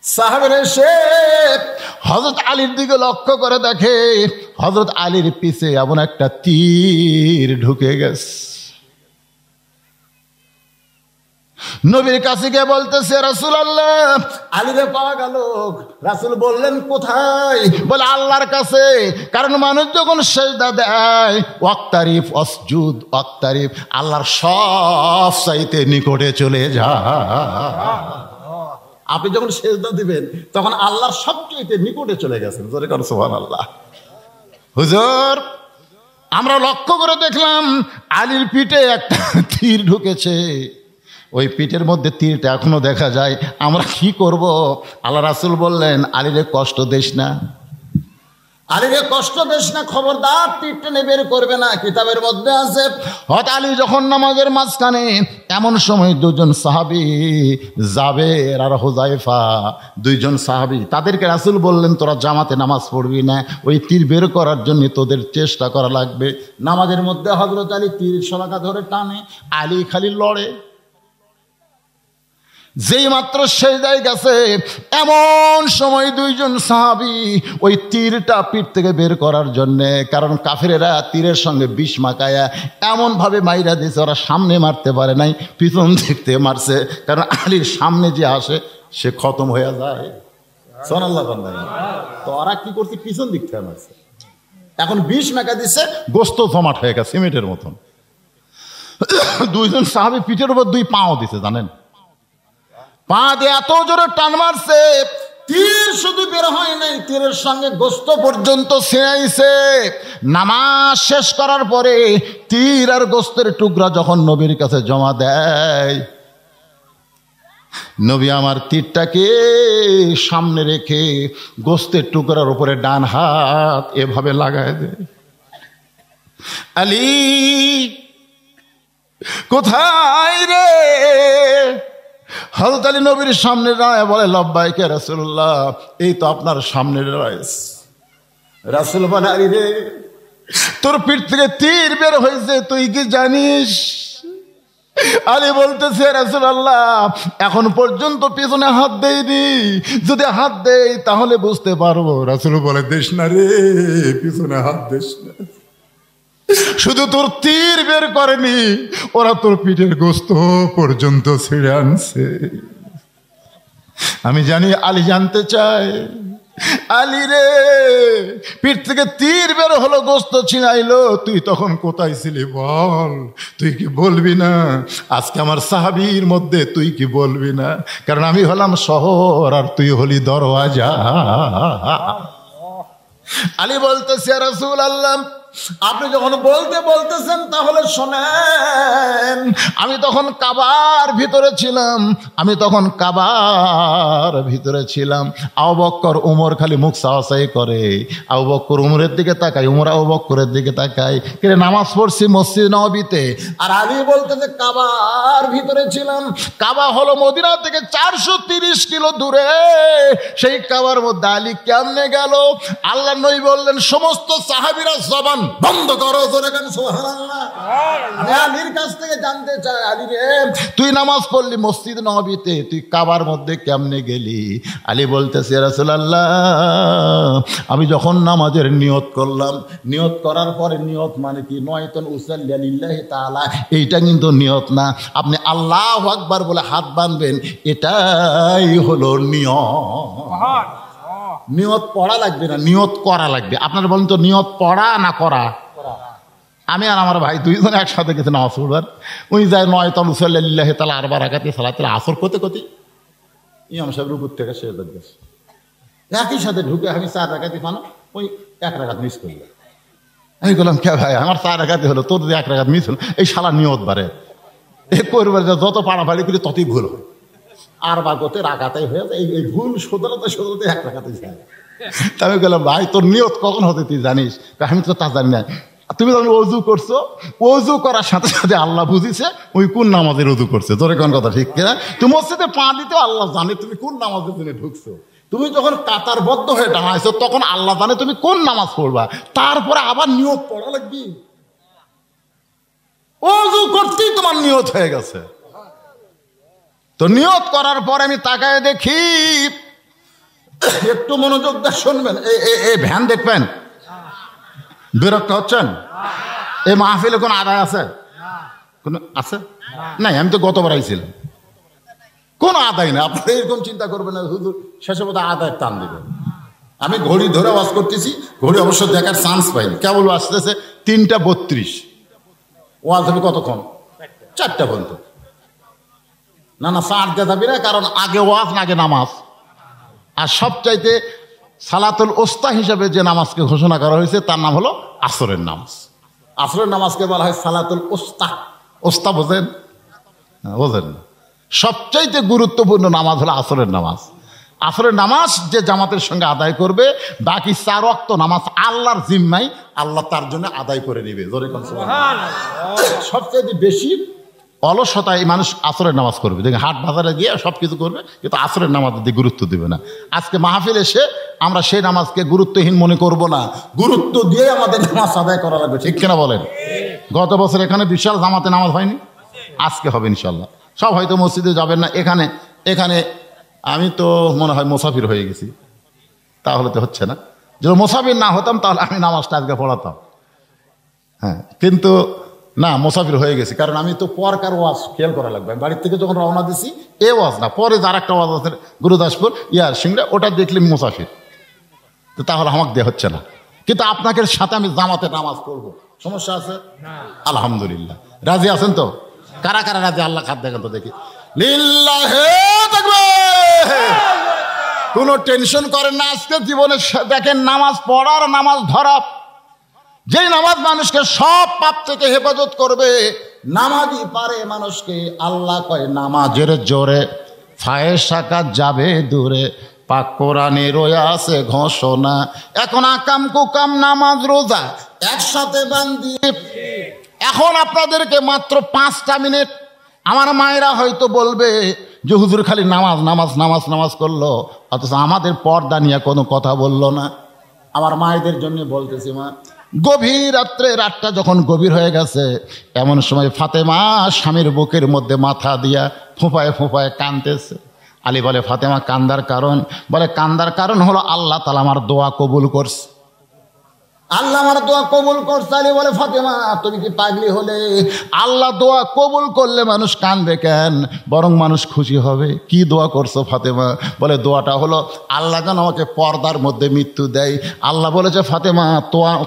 সাহাবীরা এসে হযরত আলীর দিকে লক্ষ্য করে দেখে হযরত আলীর পিছে এমন একটা তীর ঢুকে গেছে। নবীর কাছে গিয়ে বলতেছে, রাসূলুল্লাহ আলীরে পাওয়া গেল। রাসূল বললেন, কোথায়? বলে, আল্লাহর কাছে। কারণ মানুষ যখন সেজদা দেয়, ওয়াক্তারিফ অসজুদ ওয়াক্তারিফ, আল্লাহর সব চাইতে নিকটে চলে যায়। আপনি যখন সেজদা দিবেন তখন আল্লাহর সবচেয়ে নিকটে চলে গেছেন। জোরে কারণ সুবহানাল্লাহ। হুজুর আমরা লক্ষ্য করে দেখলাম আলীর পিঠে একটা তীর ঢুকেছে, ওই পিঠের মধ্যে তীরটা এখনো দেখা যায়, আমরা কি করব? আল্লাহ রাসূল বললেন, আলীরে কষ্ট দিস না, আলীরে কষ্ট দিস না, খবরদার তীরটা বের করবে না। কিতাবের মধ্যে আছে, হযরত আলী যখন নামাজের মাঝখানে, এমন সময় দুজন সাহাবী জাবের আর হুযায়ফা, দুইজন সাহাবী, তাদেরকে রাসূল বললেন, তোরা জামাতে নামাজ পড়বি না, ওই তীর বের করার জন্য তোদের চেষ্টা করা লাগবে। নামাজের মধ্যে হযরত আলী তীর শলাকা ধরে টানে, আলী খালি লড়ে। যেই মাত্র সেজদায় গেছে, এমন সময় দুইজন সাহাবী ওই তীরটা পিঠ থেকে বের করার জন্যে, কারণ কাফেরেরা তীরের সঙ্গে বিষ মাখায়া এমন ভাবে মাইরা দিয়েছে, ওরা সামনে মারতে পারে নাই, পিছন দিকতে মারছে। কারণ আলীর সামনে যে আসে সে খতম হয়ে যায়। সুবহানাল্লাহ। তো ওরা কি করছে? পিছন দিক থেকে মারছে। এখন বিষ মাখা দিচ্ছে, গোস্ত জমাট হয়ে গেছে সিমেন্টের মতন। দুইজন সাহাবী পিঠের উপর দুই পাও দিছে, জানেন? পা দিয়ে এত জোরে টান মারছে, তীর শুধু বের হয় নাই, তীরের সঙ্গে গোস্ত পর্যন্ত ছিঁড়াইছে। নামাজ শেষ করার পরে তীর আর গোস্তের টুকরা যখন নবীর কাছে জমা দেয়, নবী আমার তীরটাকে সামনে রেখে গোস্তের টুকরার উপরে ডান হাত এভাবে লাগায় দেয়। আলী কোথায় রে? হযরত আলী নবীর সামনে দাঁড়ায় বলে, লব্বাইকে রাসূলুল্লাহ, এই তো আপনার সামনে রয়েছে। রাসূল বলে, আলী রে তোর পিঠ থেকে তীর বের হয়েছে, তুই কি জানিস? আলী বলতেছে, রাসূলুল্লাহ এখন পর্যন্ত পিছনে হাত দেইনি, যদি হাত দেই তাহলে বুঝতে পারবো। রাসূল বলে, দিস না রে, পিছনে হাত দিস না, শুধু তোর তীর বের করেনি, ওরা তোর পিঠের গোস্ত পর্যন্ত ছিঁড়ে আনছে। আমি জানি আলী জানতে চায়, আলী রে পিঠ থেকে তীর বের হলো, গোস্ত ছিঁড়াইলো, তুই তখন কোথায় ছিলি বল? তুই কি বলবি না? আজকে আমার সাহাবীর মধ্যে তুই কি বলবি না? কারণ আমি হলাম শহর আর তুই হলি দরওয়াজা। আলী বলতেছে, রাসূলুল্লাহ আপনি যখন বলতেছেন তাহলে শোনেন, আমি তখন কাবার ভিতরে ছিলাম, আবু বকর উমর খালি মুখ সাওয়াসাই করে, আবু বকর উমরের দিকে তাকাই, উমর আবু বকরের দিকে তাকাই, কিরে নামাজ পড়ছি মসজিদ নববীতে, আর আলী বলতেছে কাবার ভিতরে ছিলাম। কাবা হলো মদিনা থেকে 430 কিলো দূরে, সেই কাবার মধ্যে আলী কেমনে গেল? আল্লাহ নবী বললেন, সমস্ত সাহাবীরা জবান বন্ধ করো, জোরে কেন সুবহানাল্লাহ। আমি আলীর কাছ থেকে জানতে চাই, আলী রে তুই নামাজ পড়লি মসজিদ নববীতে, তুই কাবার মধ্যে কেমনে গেলি? আলী বলতেছে, ইয়া রাসূলুল্লাহ, আমি যখন নামাজের নিয়ত করলাম, নিয়ত করার পরে, নিয়ত মানে কি? নয়তন উসাল্লি লিল্লাহি তাআলা, এইটা কিন্তু নিয়ত না। আপনি আল্লাহু আকবার বলে হাত বাঁধবেন, এটাই হলো নিয়ত। নিয়ত পড়া লাগবে না, নিয়ত করা লাগবে। আপনারা বলেন তো, নিয়ত পড়া না করা? আমি আর আমার ভাই দুইজন একসাথে গেছে নামাজ পড়বার, উনি যায় নয়তন উসাল্লি লিল্লাহি তাআলা 4 রাকাতে সালাতুল আসর করতে ইমাম সাহেব রুকুর থেকে সেজদা গেছে, একই সাথে ঢুকে আমি 4 রাকাতি ফানো, ওই 1 রাকাত মিস করল। আমি বললাম, কে ভাই, আমার 4 রাকাতি হলো, তোর যদি 1 রাকাত মিস হলো, এই শালা নিয়ত বাড়ে, এ করবার যত পাড়াপাড়ি করি ততই ভুল হয়, আর বাগতে রাকাতাই হয়ে যায়, এই ভুল শোধরাতে 1 রাকাতে যায়। তা আমি বললাম, ভাই তোর নিয়ত কখন হতে তুই জানিস? আমি তো তা জানি না। তুমি যখন অজু করছো, অজু করার সাথে সাথে আল্লাহ বুঝিছে ওই কোন নামাজের অজু করছে, তোর কোন কথা ঠিক কিনা? তুমি মসজিদে পা দিতে আল্লাহ জানে তুমি কোন নামাজের জন্য ঢুকছো। তুমি যখন কাতারবদ্ধ হয়ে দাঁড়াইছো তখন আল্লাহ জানে তুমি কোন নামাজ পড়বা, তারপরে আবার নিয়ত পড়া লাগবে। অজু করতেই তোমার নিয়ত হয়ে গেছে। তো নিয়ত করার পর আমি তাকায় দেখি, একটু মনোযোগ দিয়ে শুনবেন, এই ভ্যান দেখবেন, বিরক্ত হচ্ছেন? এই মাহফিলে কোন আদায় আছে? কোন আছে? নাই, আমি তো গতবার আইছিলাম, কোন আদায় না। আপনারা এরকম চিন্তা করবেন না হুজুর শেষে বোধহয় আদায়ের টান দেবেন। আমি ঘড়ি ধরে ওয়াজ করতেছি, ঘড়ি অবশ্য দেখার চান্স পাইনি, কেবল আসতেছে 3:32। ওয়াজ হবে কতক্ষণ? 4টা পর্যন্ত। না না, 4 দিয়ে যাবি না, কারণ আগে ওয়াজ না আগে নামাজ। আর সবচাইতে সালাতুল ওস্তা হিসাবে যে নামাজকে ঘোষণা করা হয়েছে তার নাম হলো আসরের নামাজ। আসরের নামাজকে বলা হয় সালাতুল ওস্তা। ওস্তা বোঝেন? বোঝেন না? সবচাইতে গুরুত্বপূর্ণ নামাজ হলো আসরের নামাজ। আসরের নামাজ যে জামাতের সঙ্গে আদায় করবে, বাকি 4 ওয়াক্ত নামাজ আল্লাহর জিম্মায়, আল্লাহ তার জন্য আদায় করে নিবে। সবচাইতে বেশি অলসতায় মানুষ আসরের নামাজ করবে, দেখে হাট বাজারে গিয়ে সব কিছু করবে, কিন্তু আসরের নামাজ দিয়ে গুরুত্ব দিবে না। আজকে মাহফিল এসে আমরা সেই নামাজকে গুরুত্বহীন মনে করব না, গুরুত্ব দিয়ে আমাদের নামাজ আদায় করা লাগবে, ঠিক কিনা বলেন? গত বছর এখানে বিশাল জামাতে নামাজ হয়নি, আজকে হবে ইনশাল্লাহ। সব হয়তো মসজিদে যাবেন না, এখানে আমি তো মনে হয় মুসাফির হয়ে গেছি, তাহলে তো হচ্ছে না। যদি মুসাফির না হতাম তাহলে আমি নামাজটা আজকে পড়াতাম। হ্যাঁ, কিন্তু না, মুসাফির হয়ে গেছি, কারণ আমি তো পরকার ওয়াজ খেয়াল করা লাগবে। আমি বাড়ির থেকে যখন রওনা দিছি, এ ওয়াজ না, পরে যার একটা ওয়াজ আছে গুরুদাসপুর সিংড়া, ওটা দেখলে মুসাফির, তো তাহলে আমাকে দেওয়া হচ্ছে না। কিন্তু আপনাকে সাথে আমি জামাতে নামাজ পড়বো, সমস্যা আছে? আলহামদুলিল্লাহ। রাজি আছেন তো? কারা কারা রাজি? আল্লাহ খাদ দেখেন তো দেখি। লিল্লাহে তাকবীর। কোনো টেনশন করেন না, আজকে জীবনে দেখেন নামাজ পড়ার, নামাজ ধরা, যেই নামাজ মানুষকে সব পাপ থেকে হেফাজত করবে, নামাজই পারে মানুষকে। আল্লাহ কয় নামাজের জোরে ফায়েশা কাজ যাবে দূরে, পাক কোরআনে রয়ে আছে ঘোষণা। এখন আকাম কুকাম নামাজ রোজা একসাথে বান্ধি। এখন আপনাদেরকে মাত্র 5টা মিনিট, আমার মায়েরা হয়তো বলবে যে হুজুর খালি নামাজ নামাজ নামাজ নামাজ করলো, অথচ আমাদের পর্দা নিয়ে কোনো কথা বললো না। আমার মায়েদের জন্য বলতেছি, মা, গভীর রাত্রে, রাতটা যখন গভীর হয়ে গেছে, এমন সময় ফাতেমা স্বামীর বুকের মধ্যে মাথা দিয়া ফোঁপায় ফোঁপায় কাঁদতেছে। আলী বলে, ফাতেমা কান্দার কারণ? বলে, কান্দার কারণ হলো আল্লাহ তাআলা আমার দোয়া কবুল করছে। আল্লাহ আমার দোয়া কবুল করছে। আলী বলে, ফাতেমা তুমি কি পাগলি হলে? আল্লাহ দোয়া কবুল করলে মানুষ কাঁদবে কেন? বরং মানুষ খুশি হবে। কি দোয়া করছো ফাতেমা? বলে, দোয়াটা হলো আল্লাহ যেন আমাকে পর্দার মধ্যে মৃত্যু দেয়। আল্লাহ বলেছে, ফাতেমা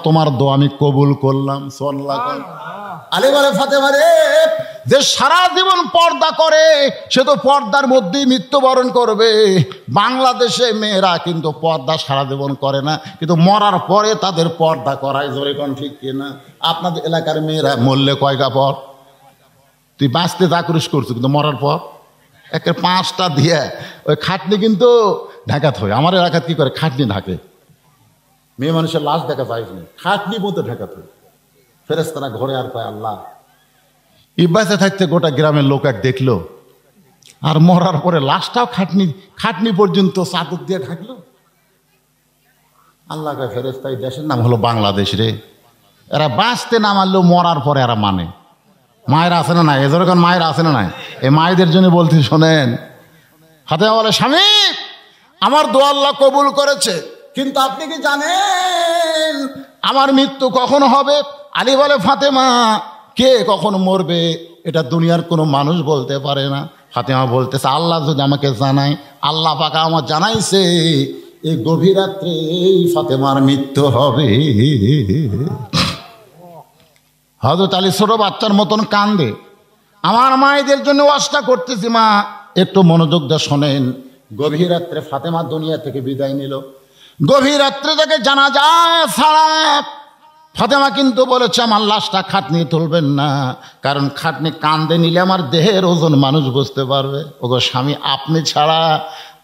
তোমার দোয়া আমি কবুল করলাম। সুবহানাল্লাহ। আলী বলে, ফাতেমা রে, যে সারা জীবন পর্দা করে সে তো পর্দার মধ্যেই মৃত্যুবরণ করবে। বাংলাদেশে মেয়েরা কিন্তু পর্দা সারা জীবন করে না, কিন্তু মরার পরে তাদের পর্দা করায়। জোরে কোন ঠিক কিনা? আপনাদের এলাকার মেয়েরা মরলে কয়টা পর? তুই বাঁচতে চাকরিশ করছো, কিন্তু মরার পর একের 5টা দিয়ে ওই খাটনি কিন্তু ঢাকাত হয়। আমার এলাকাত কি করে? খাটনি ঢাকে। মেয়ে মানুষের লাশ দেখা যায় না, খাটনি মতো ঢাকাত হয়। ফেরেশতারা ঘরে আর পায় আল্লাহ ইবাসে থাকতে গোটা গ্রামের লোক এক দেখলো, আর মরার পরে লাশটাও খাটনি পর্যন্ত চাদর দিয়ে ঢাকলো। আল্লাহ কয় ফেরেশতা, এই দেশের নাম হলো বাংলাদেশ রে। এরা বাঁচতে না মারলেও মরার পরে এরা মানে। মায়ের আছে না নাই? এদের এখন মায়ের আছে না নাই? এই মায়েদের জন্য বলতে শোনেন, ফাতেমা বলে, স্বামী আমার দোয়া আল্লাহ কবুল করেছে, কিন্তু আপনি কি জানেন আমার মৃত্যু কখন হবে? আলী বলে, ফাতেমা কে কখন মরবে এটা দুনিয়ার কোনো মানুষ বলতে পারে না। ফাতেমা বলতেছে, আল্লাহ যদি আমাকে জানায়, আল্লাহ পাক আমার জানাইছে এই গভীর রাত্রে ফাতেমার মৃত্যু হবে। হযরত আলী ছোট বাচ্চার মতন কান্দে। আমার মায়েদের জন্য ওয়াজটা করতেছি, মা একটু মনোযোগ দিয়ে শোনেন। গভীর রাত্রে ফাতেমা দুনিয়া থেকে বিদায় নিল। গভীর রাত্রে তাকে জানাজা ছাড়া ফাতেমা কিন্তু বলেছে, আমার লাশটা খাটনি তুলবেন না, কারণ খাটনি কান্দে নিলে আমার দেহের ওজন মানুষ বুঝতে পারবে। ওগো স্বামী, আপনি ছাড়া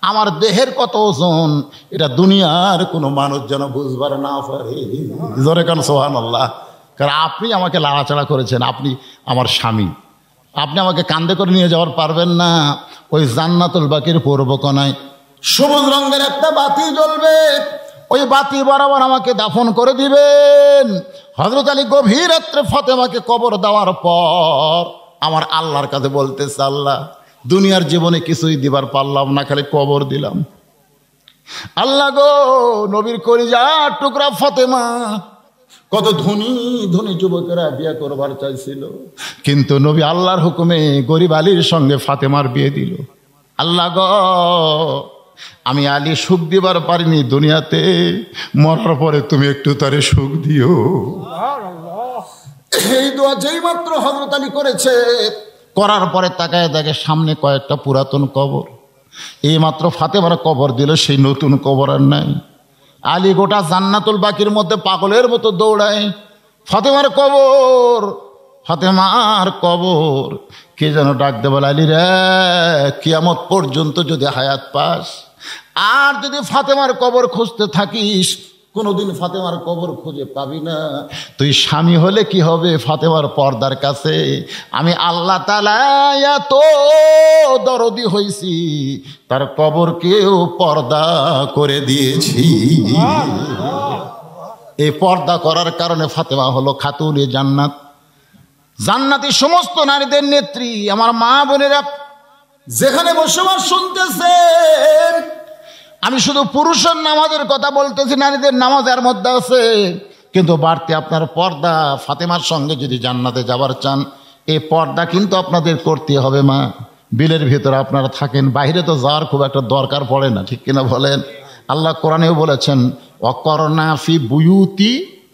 আমার দেহের কত ওজন এটা দুনিয়ার কোনো মানুষ যেন বুঝবার না পারে। জোরে কান সুবহানাল্লাহ। কারণ আপনি আমাকে লাড়াচাড়া করেছেন, আপনি আমার স্বামী, আপনি আমাকে কান্দে করে নিয়ে যাওয়ার পারবেন না। ওই জান্নাতুল বাকির পূর্ব কোণায় সবুজ রঙের একটা বাতি জ্বলবে, ওই বাতি বরাবর আমাকে দাফন করে দিবেন। হযরত আলী গভীর রাত্রে ফাতেমাকে কবর দেওয়ার পর আমার আল্লাহর কাছে বলতেছে, আল্লাহ দুনিয়ার জীবনে কিছুই দিবার পারলাম না, খালি কবর দিলাম। আল্লাহ গো, নবীর কলিজার টুকরা ফাতেমা, কত ধনী ধনী যুবকেরা বিয়ে করবার চাইছিল, কিন্তু নবী আল্লাহর হুকুমে গরিব আলীর সঙ্গে ফাতেমার বিয়ে দিল। আল্লাহ গো, আমি আলী সুখ দিবার পারিনি দুনিয়াতে, মরার পরে তুমি একটু তারে সুখ দিও। এই দোয়া যেই মাত্র হযরত আলী করেছে, করার পরে তাকায় দেখে সামনে কয়েকটা পুরাতন কবর। এই মাত্র ফাতেমার কবর দিল, সেই নতুন কবর আর নাই। আলী গোটা জান্নাতুল বাকির মধ্যে পাগলের মতো দৌড়ায়, ফাতেমার কবর, ফাতেমার কবর। কে যেন ডাক দে, বলে, আলী রে, কিয়ামত পর্যন্ত যদি হায়াত পাস আর যদি ফাতেমার কবর খুঁজতে থাকিস, কোনোদিন ফাতেমার কবর খুঁজে পাবি না। তুই স্বামী হলে কি হবে ফাতেমার পর্দার কাছে? আমি আল্লাহ তাআলা এত দরদি হইছি, তার কবরকেও পর্দা করে দিয়েছি। এই পর্দা করার কারণে ফাতেমা হলো খাতুনে জান্নাত, জান্নাতি সমস্ত নারীদের নেত্রী। আমার মা বোনেরা যেখানে বসবাস শুনতেছেন, আমি শুধু পুরুষের নামাজের কথা বলতেছি, নারীদের নামাজের মধ্যে আছে, কিন্তু বাড়তি আপনার পর্দা। ফাতেমার সঙ্গে যদি জান্নাতে যাবার চান, এই পর্দা কিন্তু আপনাদের করতে হবে। মা, বিলের ভিতরে আপনারা থাকেন, বাইরে তো যাওয়ার খুব একটা দরকার পড়ে না, ঠিক কিনা বলেন? আল্লাহ কোরআনেও বলেছেন, অকরনা ফি বুয়ুতি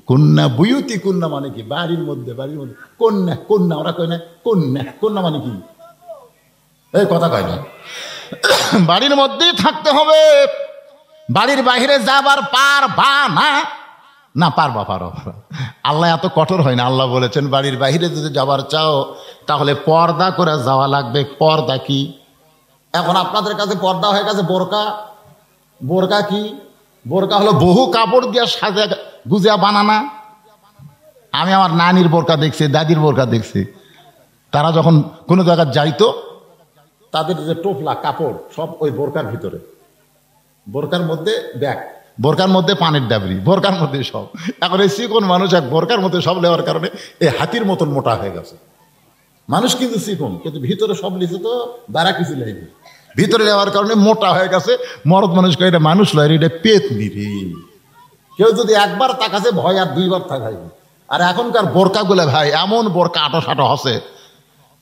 কন্যা। বুয়ুতি কন্যা মানে কি? বাড়ির মধ্যে, বাড়ির মধ্যে। কন্যা, কন্যা ওরা কয় না, কন্যা, কন্যা মানে কি? এই কথা কয় না, বাড়ির মধ্যেই থাকতে হবে, বাড়ির বাইরে যাবার পারবা না। না পারবা, পারো। আল্লাহ এত কঠোর হয় না। আল্লাহ বলেছেন, বাড়ির বাইরে যদি যাবার চাও তাহলে পর্দা করে যাওয়া লাগবে। পর্দা কি? এখন আপনাদের কাছে পর্দা হয়ে গেছে বোরকা। বোরকা কি? বোরকা হলো বহু কাপড় দিয়ে সাজা গুজিয়া বানানা। আমি আমার নানির বোরকা দেখছি, দাদির বোরকা দেখছি, তারা যখন কোনো জায়গায় যাইতো, তাদের যে টোপলা কাপড় সব ওই বোরকার ভিতরে, বোরকার মধ্যে ব্যাগ, বোরকার মধ্যে পানির ডাবরি, বোরকার মধ্যে সব। এখন এই চিকন মানুষ এক বোরকার মধ্যে সব নেওয়ার কারণে এই হাতির মতন মোটা হয়ে গেছে। মানুষ কিন্তু চিকন, কিন্তু ভিতরে সব লিখে তো দাঁড়া কিছু লাগবে, ভিতরে নেওয়ার কারণে মোটা হয়ে গেছে। মরদ মানুষকে এটা মানুষ লয়, এটা পেতনি রে। কেউ যদি একবার তাকাছে ভয় আর দুইবার তাকাই। আর এখনকার বোরকাগুলো ভাই এমন বোরকা আটো সাটো হসে,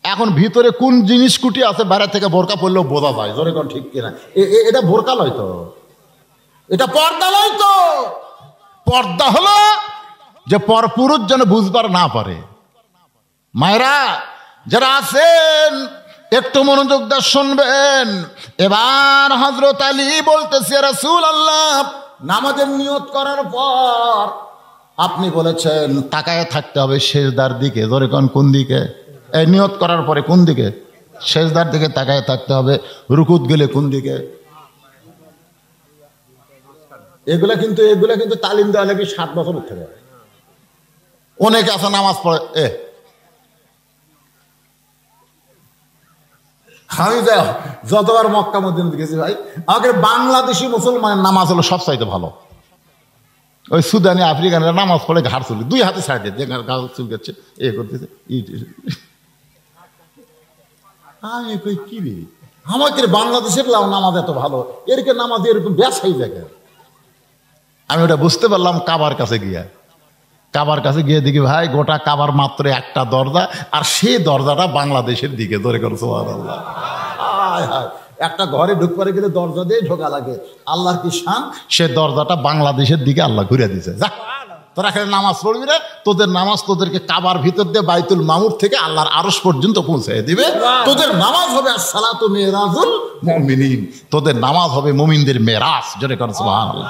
এখন ভিতরে কোন জিনিস কুটি আছে বাইরে থেকে বোরকা পড়লেও বোঝা যায়। জোরে কোন ঠিক কিনা? এটা বোরকা লয় তো, এটা পর্দা লয় তো। পর্দা হলো যে পরপুরুষ যেন বুঝবার না পারে। মায়েরা, যারা আছেন একটু মনোযোগ দিয়ে শুনবেন। এবার হযরত আলী বলতেছে, রাসূলুল্লাহ, নামাজের নিয়ত করার পর আপনি বলেছেন তাকায় থাকতে হবে সেজদার দিকে। জোরে কোন, কোন দিকে? এই নিয়ত করার পরে কোন দিকে? সেজদার দিকে তাকায় থাকতে হবে। রুকুত গেলে কোন দিকে? এগুলা কিন্তু তালিম দেওয়া লাগে 7 বছর থেকে। অনেকে আছে নামাজ পড়ে, আমি যতবার মক্কা মদিনা গেছি ভাই, আমাকে বাংলাদেশি মুসলমানের নামাজ হলো সবচাইতে ভালো। ওই সুদানি আফ্রিকানরা নামাজ পড়ে ঘাড় চুল 2 হাতে ছাড় দিয়ে ঘাড় চুল গেছে, করতেছে। আমি কই কি রে, আমাদের বাংলাদেশের নামাজ এত ভালো, এরকে নামাজ এরকম ব্যাসাই দেখে। আমি ওটা বুঝতে পারলাম কাবার কাছে গিয়া। কাবার কাছে গিয়ে দেখি ভাই গোটা কাবার মাত্র একটা দরজা, আর সেই দরজাটা বাংলাদেশের দিকে। ধরে করো সুবহানাল্লাহ। একটা ঘরে ঢুকতে গেলে দরজা দিয়ে ঢোকা লাগে। আল্লাহর কি শান, সে দরজাটা বাংলাদেশের দিকে আল্লাহ ঘুরে দিয়েছে। যা তোরা এখানে নামাজ পড়বি রে, তোদের নামাজ তোদেরকে কাবার ভিতর দিয়ে বাইতুল মামুর থেকে আল্লাহর আরশ পর্যন্ত পৌঁছে দিবে। তোদের নামাজ হবে আসসালাতু মিরাজুল মুমিনিন, তোদের নামাজ হবে মুমিনদের মেরাজ। জোরে করো সুবহানাল্লাহ।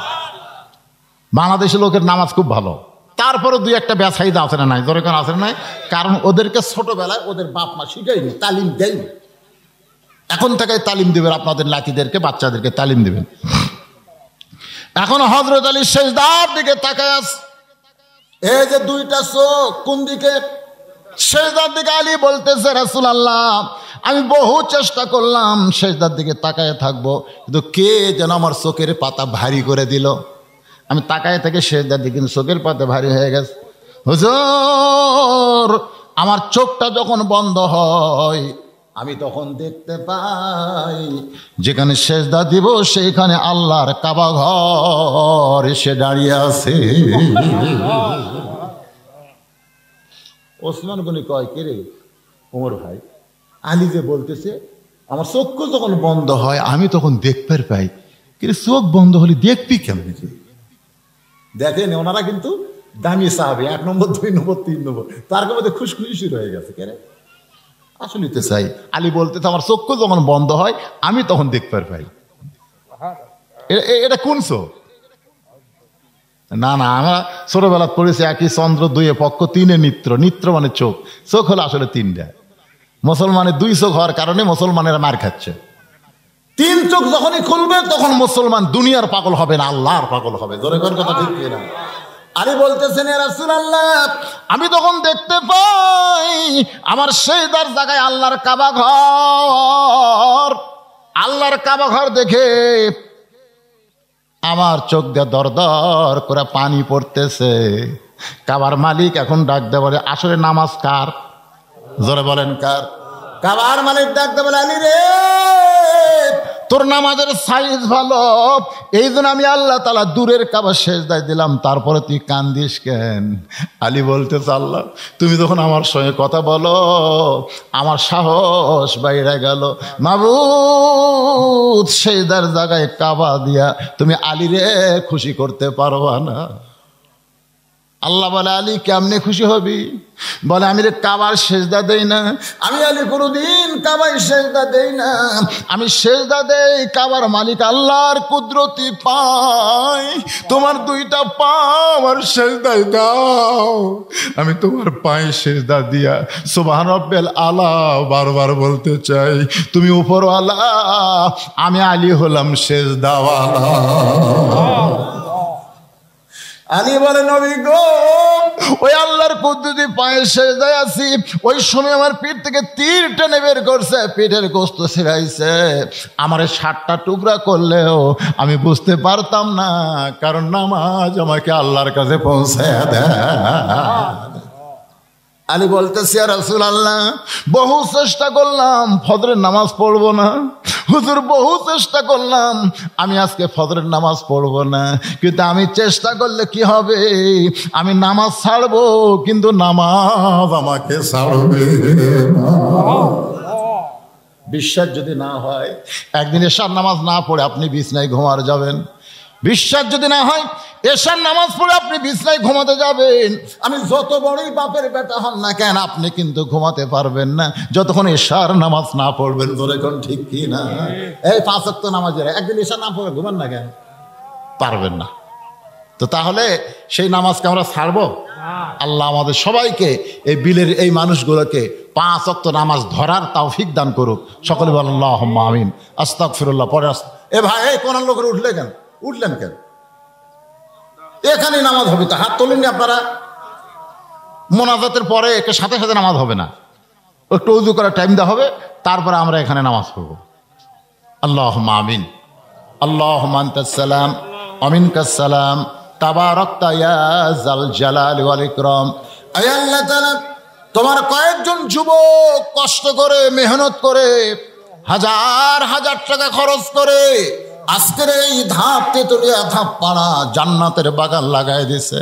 বাংলাদেশের লোকের নামাজ খুব ভালো, তারপরে 2-1টা ব্যাসাইদা আছে না নাই? জোরে কোন আছে না নাই? কারণ ওদেরকে ছোটবেলায় ওদের বাপ মা শিখায়নি, তালিম দেয়নি। এখন থেকে তালিম দিবেন, আপনাদের নাতিদেরকে, বাচ্চাদেরকে তালিম দিবেন। এখন হযরত আলী সেজদার দিকে তাকায় আছে। এই যে 2টা চোখ কোন দিকে? সেজদার দিকে। আলী বলতেছে, রাসূলুল্লাহ, আমি বহু চেষ্টা করলাম সেজদার দিকে তাকায় থাকবো, কিন্তু কে যেন আমার চোখের পাতা ভারী করে দিল। আমি তাকায় থেকে সেজদার দিকে, কিন্তু চোখের পাতা ভারী হয়ে গেছে। হুজুর, আমার চোখটা যখন বন্ধ হয় আমি তখন দেখতে পাই যেখানে সেজদা দিব সেইখানে আল্লাহর কাবা ঘর এসে দাঁড়িয়ে আছে। ওসমান গনি কয়, কে রে ওমর ভাই, আলী যে বলতেছে আমার চক্ষু যখন বন্ধ হয় আমি তখন দেখতে পাই, কিন্তু চোখ বন্ধ হলে দেখবি কেমন? দেখেন ওনারা কিন্তু দামি সাহাবী, 1 নম্বর 2 নম্বর 3 নম্বর, তার মধ্যে খুশখুশি শুরু হয়ে গেছে। কেন আসলে চাই? আলী বলতে আমার চক্ষু যখন বন্ধ হয় আমি তখন দেখতে পাই। এটা কোন চোখ? না না, আমরা ছোটবেলা পড়েছি একই চন্দ্র 2 পক্ষ 3 নেত্র। নেত্র মানে চোখ, চোখ হলো আসলে 3টা। মুসলমানের 2 চোখ হওয়ার কারণে মুসলমানেরা মার খাচ্ছে। 3 চোখ যখনই খুলবে তখন মুসলমান দুনিয়ার পাগল হবে না, আল্লাহর পাগল হবে। জোরে কোন কথা ঠিক কিনা? আলী বলতেছেন, ইয়া রাসূলুল্লাহ, আমি তখন দেখতে পাই আমার সেজদার জায়গায় আল্লাহর কাবা ঘর। আল্লাহর কাবা ঘর দেখে আমার চোখ দিয়ে দর দর করে পানি পড়তেছে। কাবার মালিক এখন ডাক দেয় বলে, আসলে নামাজ কার? জোরে বলেন কার? কাবার মালিক ডাক দেয় বলে, আলী রে, তোর নামাজের সাইজ ভালো, এই জন্য আমি আল্লাহ তাআলা দূরের কাবা সেজদায় দিলাম, তারপরে তুই কান্দিস কেন? আলী বলতেছে, আল্লাহ তুমি যখন আমার সঙ্গে কথা বলো আমার সাহস বাইরে গেল। মাবুদ, সেজদার জায়গায় কাবা দিয়া তুমি আলী রে খুশি করতে পারবা না। আল্লাহ বলে, আলী কেমনে খুশি হবি? বলে, আমি রে কাবার সেজদা দেই না, আমি আলী কোনোদিন কাবায় সেজদা দেই না, আমি সেজদা দেই কাবার মালিক আল্লাহর কুদরতি পাই। তোমার 2টা পা আমার সেজদায় দাও, আমি তোমার পায়ে সেজদা দিয়া সুবহান রাব্বিল আলা বারবার বলতে চাই। তুমি উপরওয়ালা, আমি আলী হলাম সেজদাওয়ালা। আলী বলে, নবী গো, ওই আল্লাহর কুদরতি পায়ে সেজদায় আছি, ওই সময় আমার পিঠ থেকে তীর টেনে বের করছে, পিঠের গোশত ছিঁড়াইছে। আমার 7টা টুকরা করলেও আমি বুঝতে পারতাম না, কারণ নামাজ আমাকে আল্লাহর কাছে পৌঁছায় দেয়। আলী বলতেছি, ইয়া রাসূলুল্লাহ, বহু চেষ্টা করলাম ফজরের নামাজ পড়বো না, হুজুর বহু চেষ্টা করলাম আমি আজকে ফজরের নামাজ পড়বো না, কিন্তু আমি চেষ্টা করলে কি হবে? আমি নামাজ ছাড়বো, কিন্তু নামাজ আমাকে ছাড়বে না। বিশ্বাস যদি না হয়, একদিন এশার নামাজ না পড়ে আপনি বিছনায় ঘুমার যাবেন, বিশ্বাস যদি না হয় এশার নামাজ পড়ে আপনি বিছনায় ঘুমাতে যাবেন, আমি যত বড়ই বাপের বেটা হন না কেন আপনি কিন্তু ঘুমাতে পারবেন না যতক্ষণ এশার নামাজ না পড়বেন। বলে কোন ঠিক কি না? এই 5 ওয়াক্ত নামাজের একদিন এশার না পড়ে ঘুমান না কেন? পারবেন না। তো তাহলে সেই নামাজকে আমরা ছাড়বো? আল্লাহ আমাদের সবাইকে এই বিলের এই মানুষগুলোকে 5 ওয়াক্ত নামাজ ধরার তৌফিক দান করুক। সকলে বলেন আল্লাহুম্মা আমিন। আস্তাগফিরুল্লাহ। পরে এ ভাই, এই কোন লোকের উঠলেন কেন? এখানে নামাজ হবে তো, হাত তোলেননি আপনারা? মোনাজাতের পরে একে সাথে সাথে নামাজ হবে না, একটু উযু করার টাইম দেওয়া হবে, তারপরে আমরা এখানে নামাজ পড়বো। আল্লাহুম্মা আমিন। আল্লাহুম্মা আনতাস সালাম ওয়া মিনকাস সালাম তাবারাকতা ইয়া যাল জালালি ওয়াল ইকরাম। আয় আল্লাহ তাআলা, তোমার কয়েকজন যুবক কষ্ট করে মেহনত করে হাজার হাজার টাকা খরচ করে আজকের এই ধাপ তেতুলিয়া ধাপ পাড়া জান্নাতের বাগান লাগাই দিছে।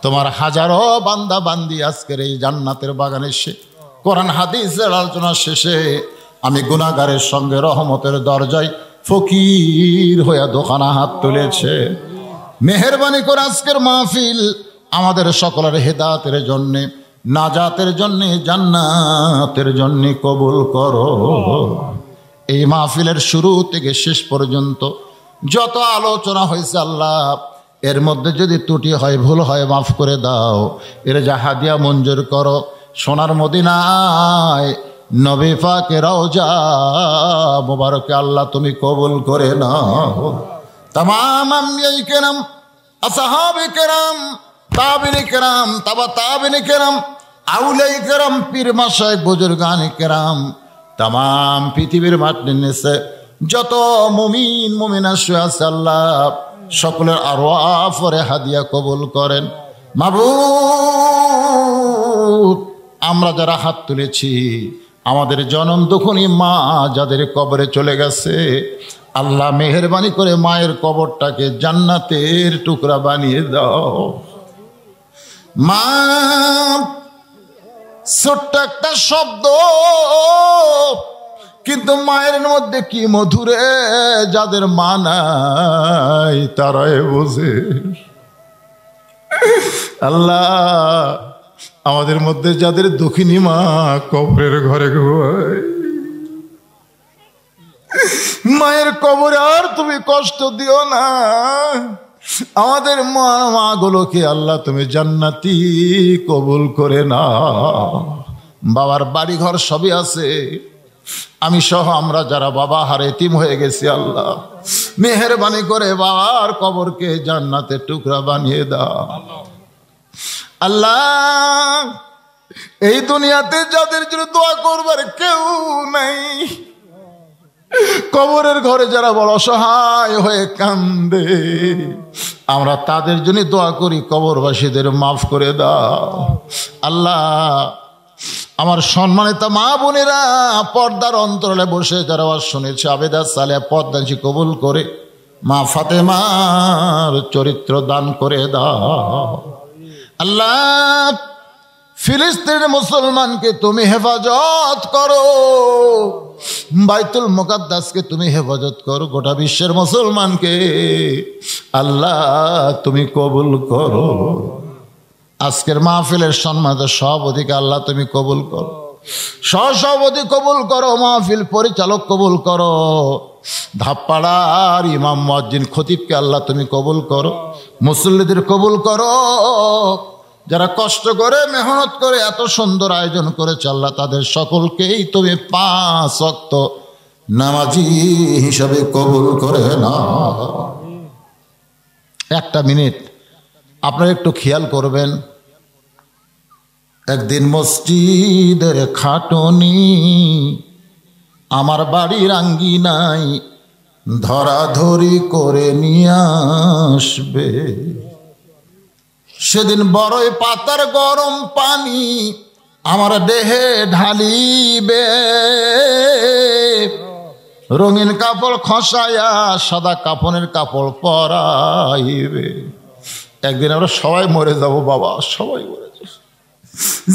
তোমার হাজারো বান্দা বান্দি আজকের এই জান্নাতের বাগানে এসে কোরআন হাদিসের আলোচনা শেষে আমি গুনাহগারের সঙ্গে রহমতের দরজায় ফকির হইয়া দোকানা হাত তুলেছে। মেহেরবানি করে আজকের মাহফিল আমাদের সকলের হেদায়েতের জন্যে, নাজাতের জন্যে, জান্নাতের জন্যে কবুল করো। এই মাহফিলের শুরু থেকে শেষ পর্যন্ত যত আলোচনা হয়েছে আল্লাহ, এর মধ্যে যদি ত্রুটি হয়, ভুল হয়, মাফ করে দাও। এর জাহাদিয়া মঞ্জুর করো। সোনার মদিনায় নবী পাকের রওজা মুবারকে আল্লাহ তুমি কবুল করে নাও। तमाम अंबियाए किराम, असहाबे किराम, ताबिईन किराम, तबा ताबिईन किराम, আউলিয়ায়ে किराम, পীর মাশায়েখ বুজুর্গানে किराम, तमाम পৃথিবীর মাটির নিচে যত মুমিন মুমিনা শুয়ে আছে আল্লাহ সকলের আরওয়াহ পরে হাদিয়া কবুল করেন। মাবুদ, আমরা যারা হাত তুলেছি আমাদের জনম দুঃখিনী মা যাদের কবরে চলে গেছে আল্লাহ মেহেরবানি করে মায়ের কবরটাকে জান্নাতের টুকরা বানিয়ে দাও। মা, ছোট্ট একটা শব্দ, কিন্তু মায়ের মধ্যে কি মধুরে, যাদের মা নাই তারাই বোঝে। আল্লাহ, আমাদের মধ্যে যাদের দুঃখিনী মা কবরের ঘরে ঘুমায়, মায়ের কবরে আর তুমি কষ্ট দিও না। আমাদের মা গুলোকে আল্লাহ তুমি জান্নাতি কবুল করে না। বাবার বাড়ি ঘর সবই আছে, আমি সহ আমরা যারা বাবা হারে এতিম হয়ে গেছি আল্লাহ মেহেরবানি করে বাবার কবরকে জান্নাতের টুকরা বানিয়ে দাও। আল্লাহ, এই দুনিয়াতে যাদের জন্য দোয়া করবার কেউ নাই, কবরের ঘরে যারা বড় অসহায় হয়ে কান্দে, আমরা তাদের জন্য দোয়া করি, কবরবাসীদের মাফ করে দাও। আল্লাহ, আমার সম্মানিত মা বোনেরা পর্দার অন্তরালে বসে যারা আওয়াজ শুনেছে আবেদা সালেহা পর্দাজি কবুল করে মা ফাতেমার চরিত্র দান করে দাও। আল্লাহ, ফিলিস্তিনের মুসলমানকে তুমি হেফাজত করো, বাইতুল মুকাদ্দাসকে তুমি হেফাজত করো, গোটা বিশ্বের মুসলমানকে আল্লাহ তুমি কবুল করো। আজকের মাহফিলের সম্মানিত সভাপতিকে আল্লাহ তুমি কবুল করো, সহসভাপতি কবুল করো, মাহফিল পরিচালক কবুল করো, ধাপপাড়ার ইমাম মুয়াজ্জিন খতিবকে আল্লাহ তুমি কবুল করো, মুসল্লিদের কবুল করো। যারা কষ্ট করে মেহনত করে এত সুন্দর আয়োজন করেছে আল্লাহ তাদের সকলকেই তুমি 5 ওয়াক্ত নামাজি হিসাবে কবুল করে নাও। একটা মিনিট আপনারা একটু খেয়াল করবেন, একদিন মসজিদের খাটনি আমার বাড়ির আঙ্গিনায় ধরাধরি করে নিয়ে আসবে। সেদিন বড়ই পাতার গরম পানি আমার দেহে ঢালিবে, রঙিন কাপড় খসায়া সাদা কাফনের কাপড় পরাইবে। একদিন আমরা সবাই মরে যাব বাবা, সবাই মরে যাব।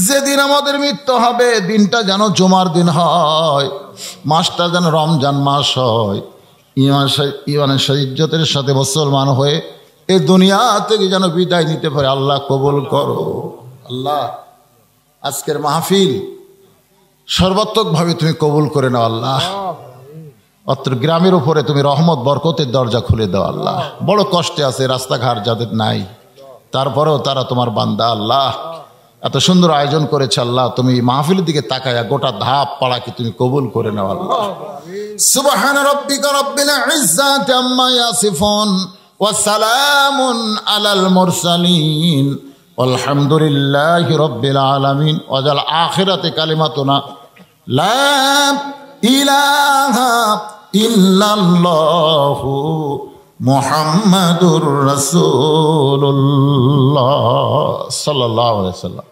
যেদিন আমাদের মৃত্যু হবে দিনটা যেন জুমার দিন হয়, মাসটা যেন রমজান মাস হয়, ইমানের সাথে ইজ্জতের সাথে মুসলমান হয়ে এই দুনিয়া থেকে যেন বিদায় নিতে পারে। আল্লাহ কবুল করো। আল্লাহ আজকের মাহফিল সর্বাত্মকভাবে তুমি কবুল করে নাও আল্লাহ। অত্র গ্রামের উপরে তুমি রহমত বরকতের দরজা খুলে দাও আল্লাহ। বড় কষ্টে আছে, রাস্তাঘাট যাদের নাই, তারপরেও তারা তোমার বান্দা আল্লাহ। এত সুন্দর আয়োজন করেছে আল্লাহ, তুমি মাহফিলের দিকে তাকায়া গোটা ধাপ পাড়াকে তুমি কবুল করে নাও আল্লাহ। সুবহানা রাব্বিকা রাব্বিল ইজ্জাতি আম্মা ইয়াসিফুন ওয়া সালামুন আলাল মুরসালিন আলহামদুলিল্লাহি রাব্বিল আলামিন। ওয়াজাল আখিরাতে কালিমাতুনা লা ইলাহা ইল্লাল্লাহু মুহাম্মাদুর রাসূলুল্লাহ সাল্লাল্লাহু আলাইহি ওয়াসাল্লাম।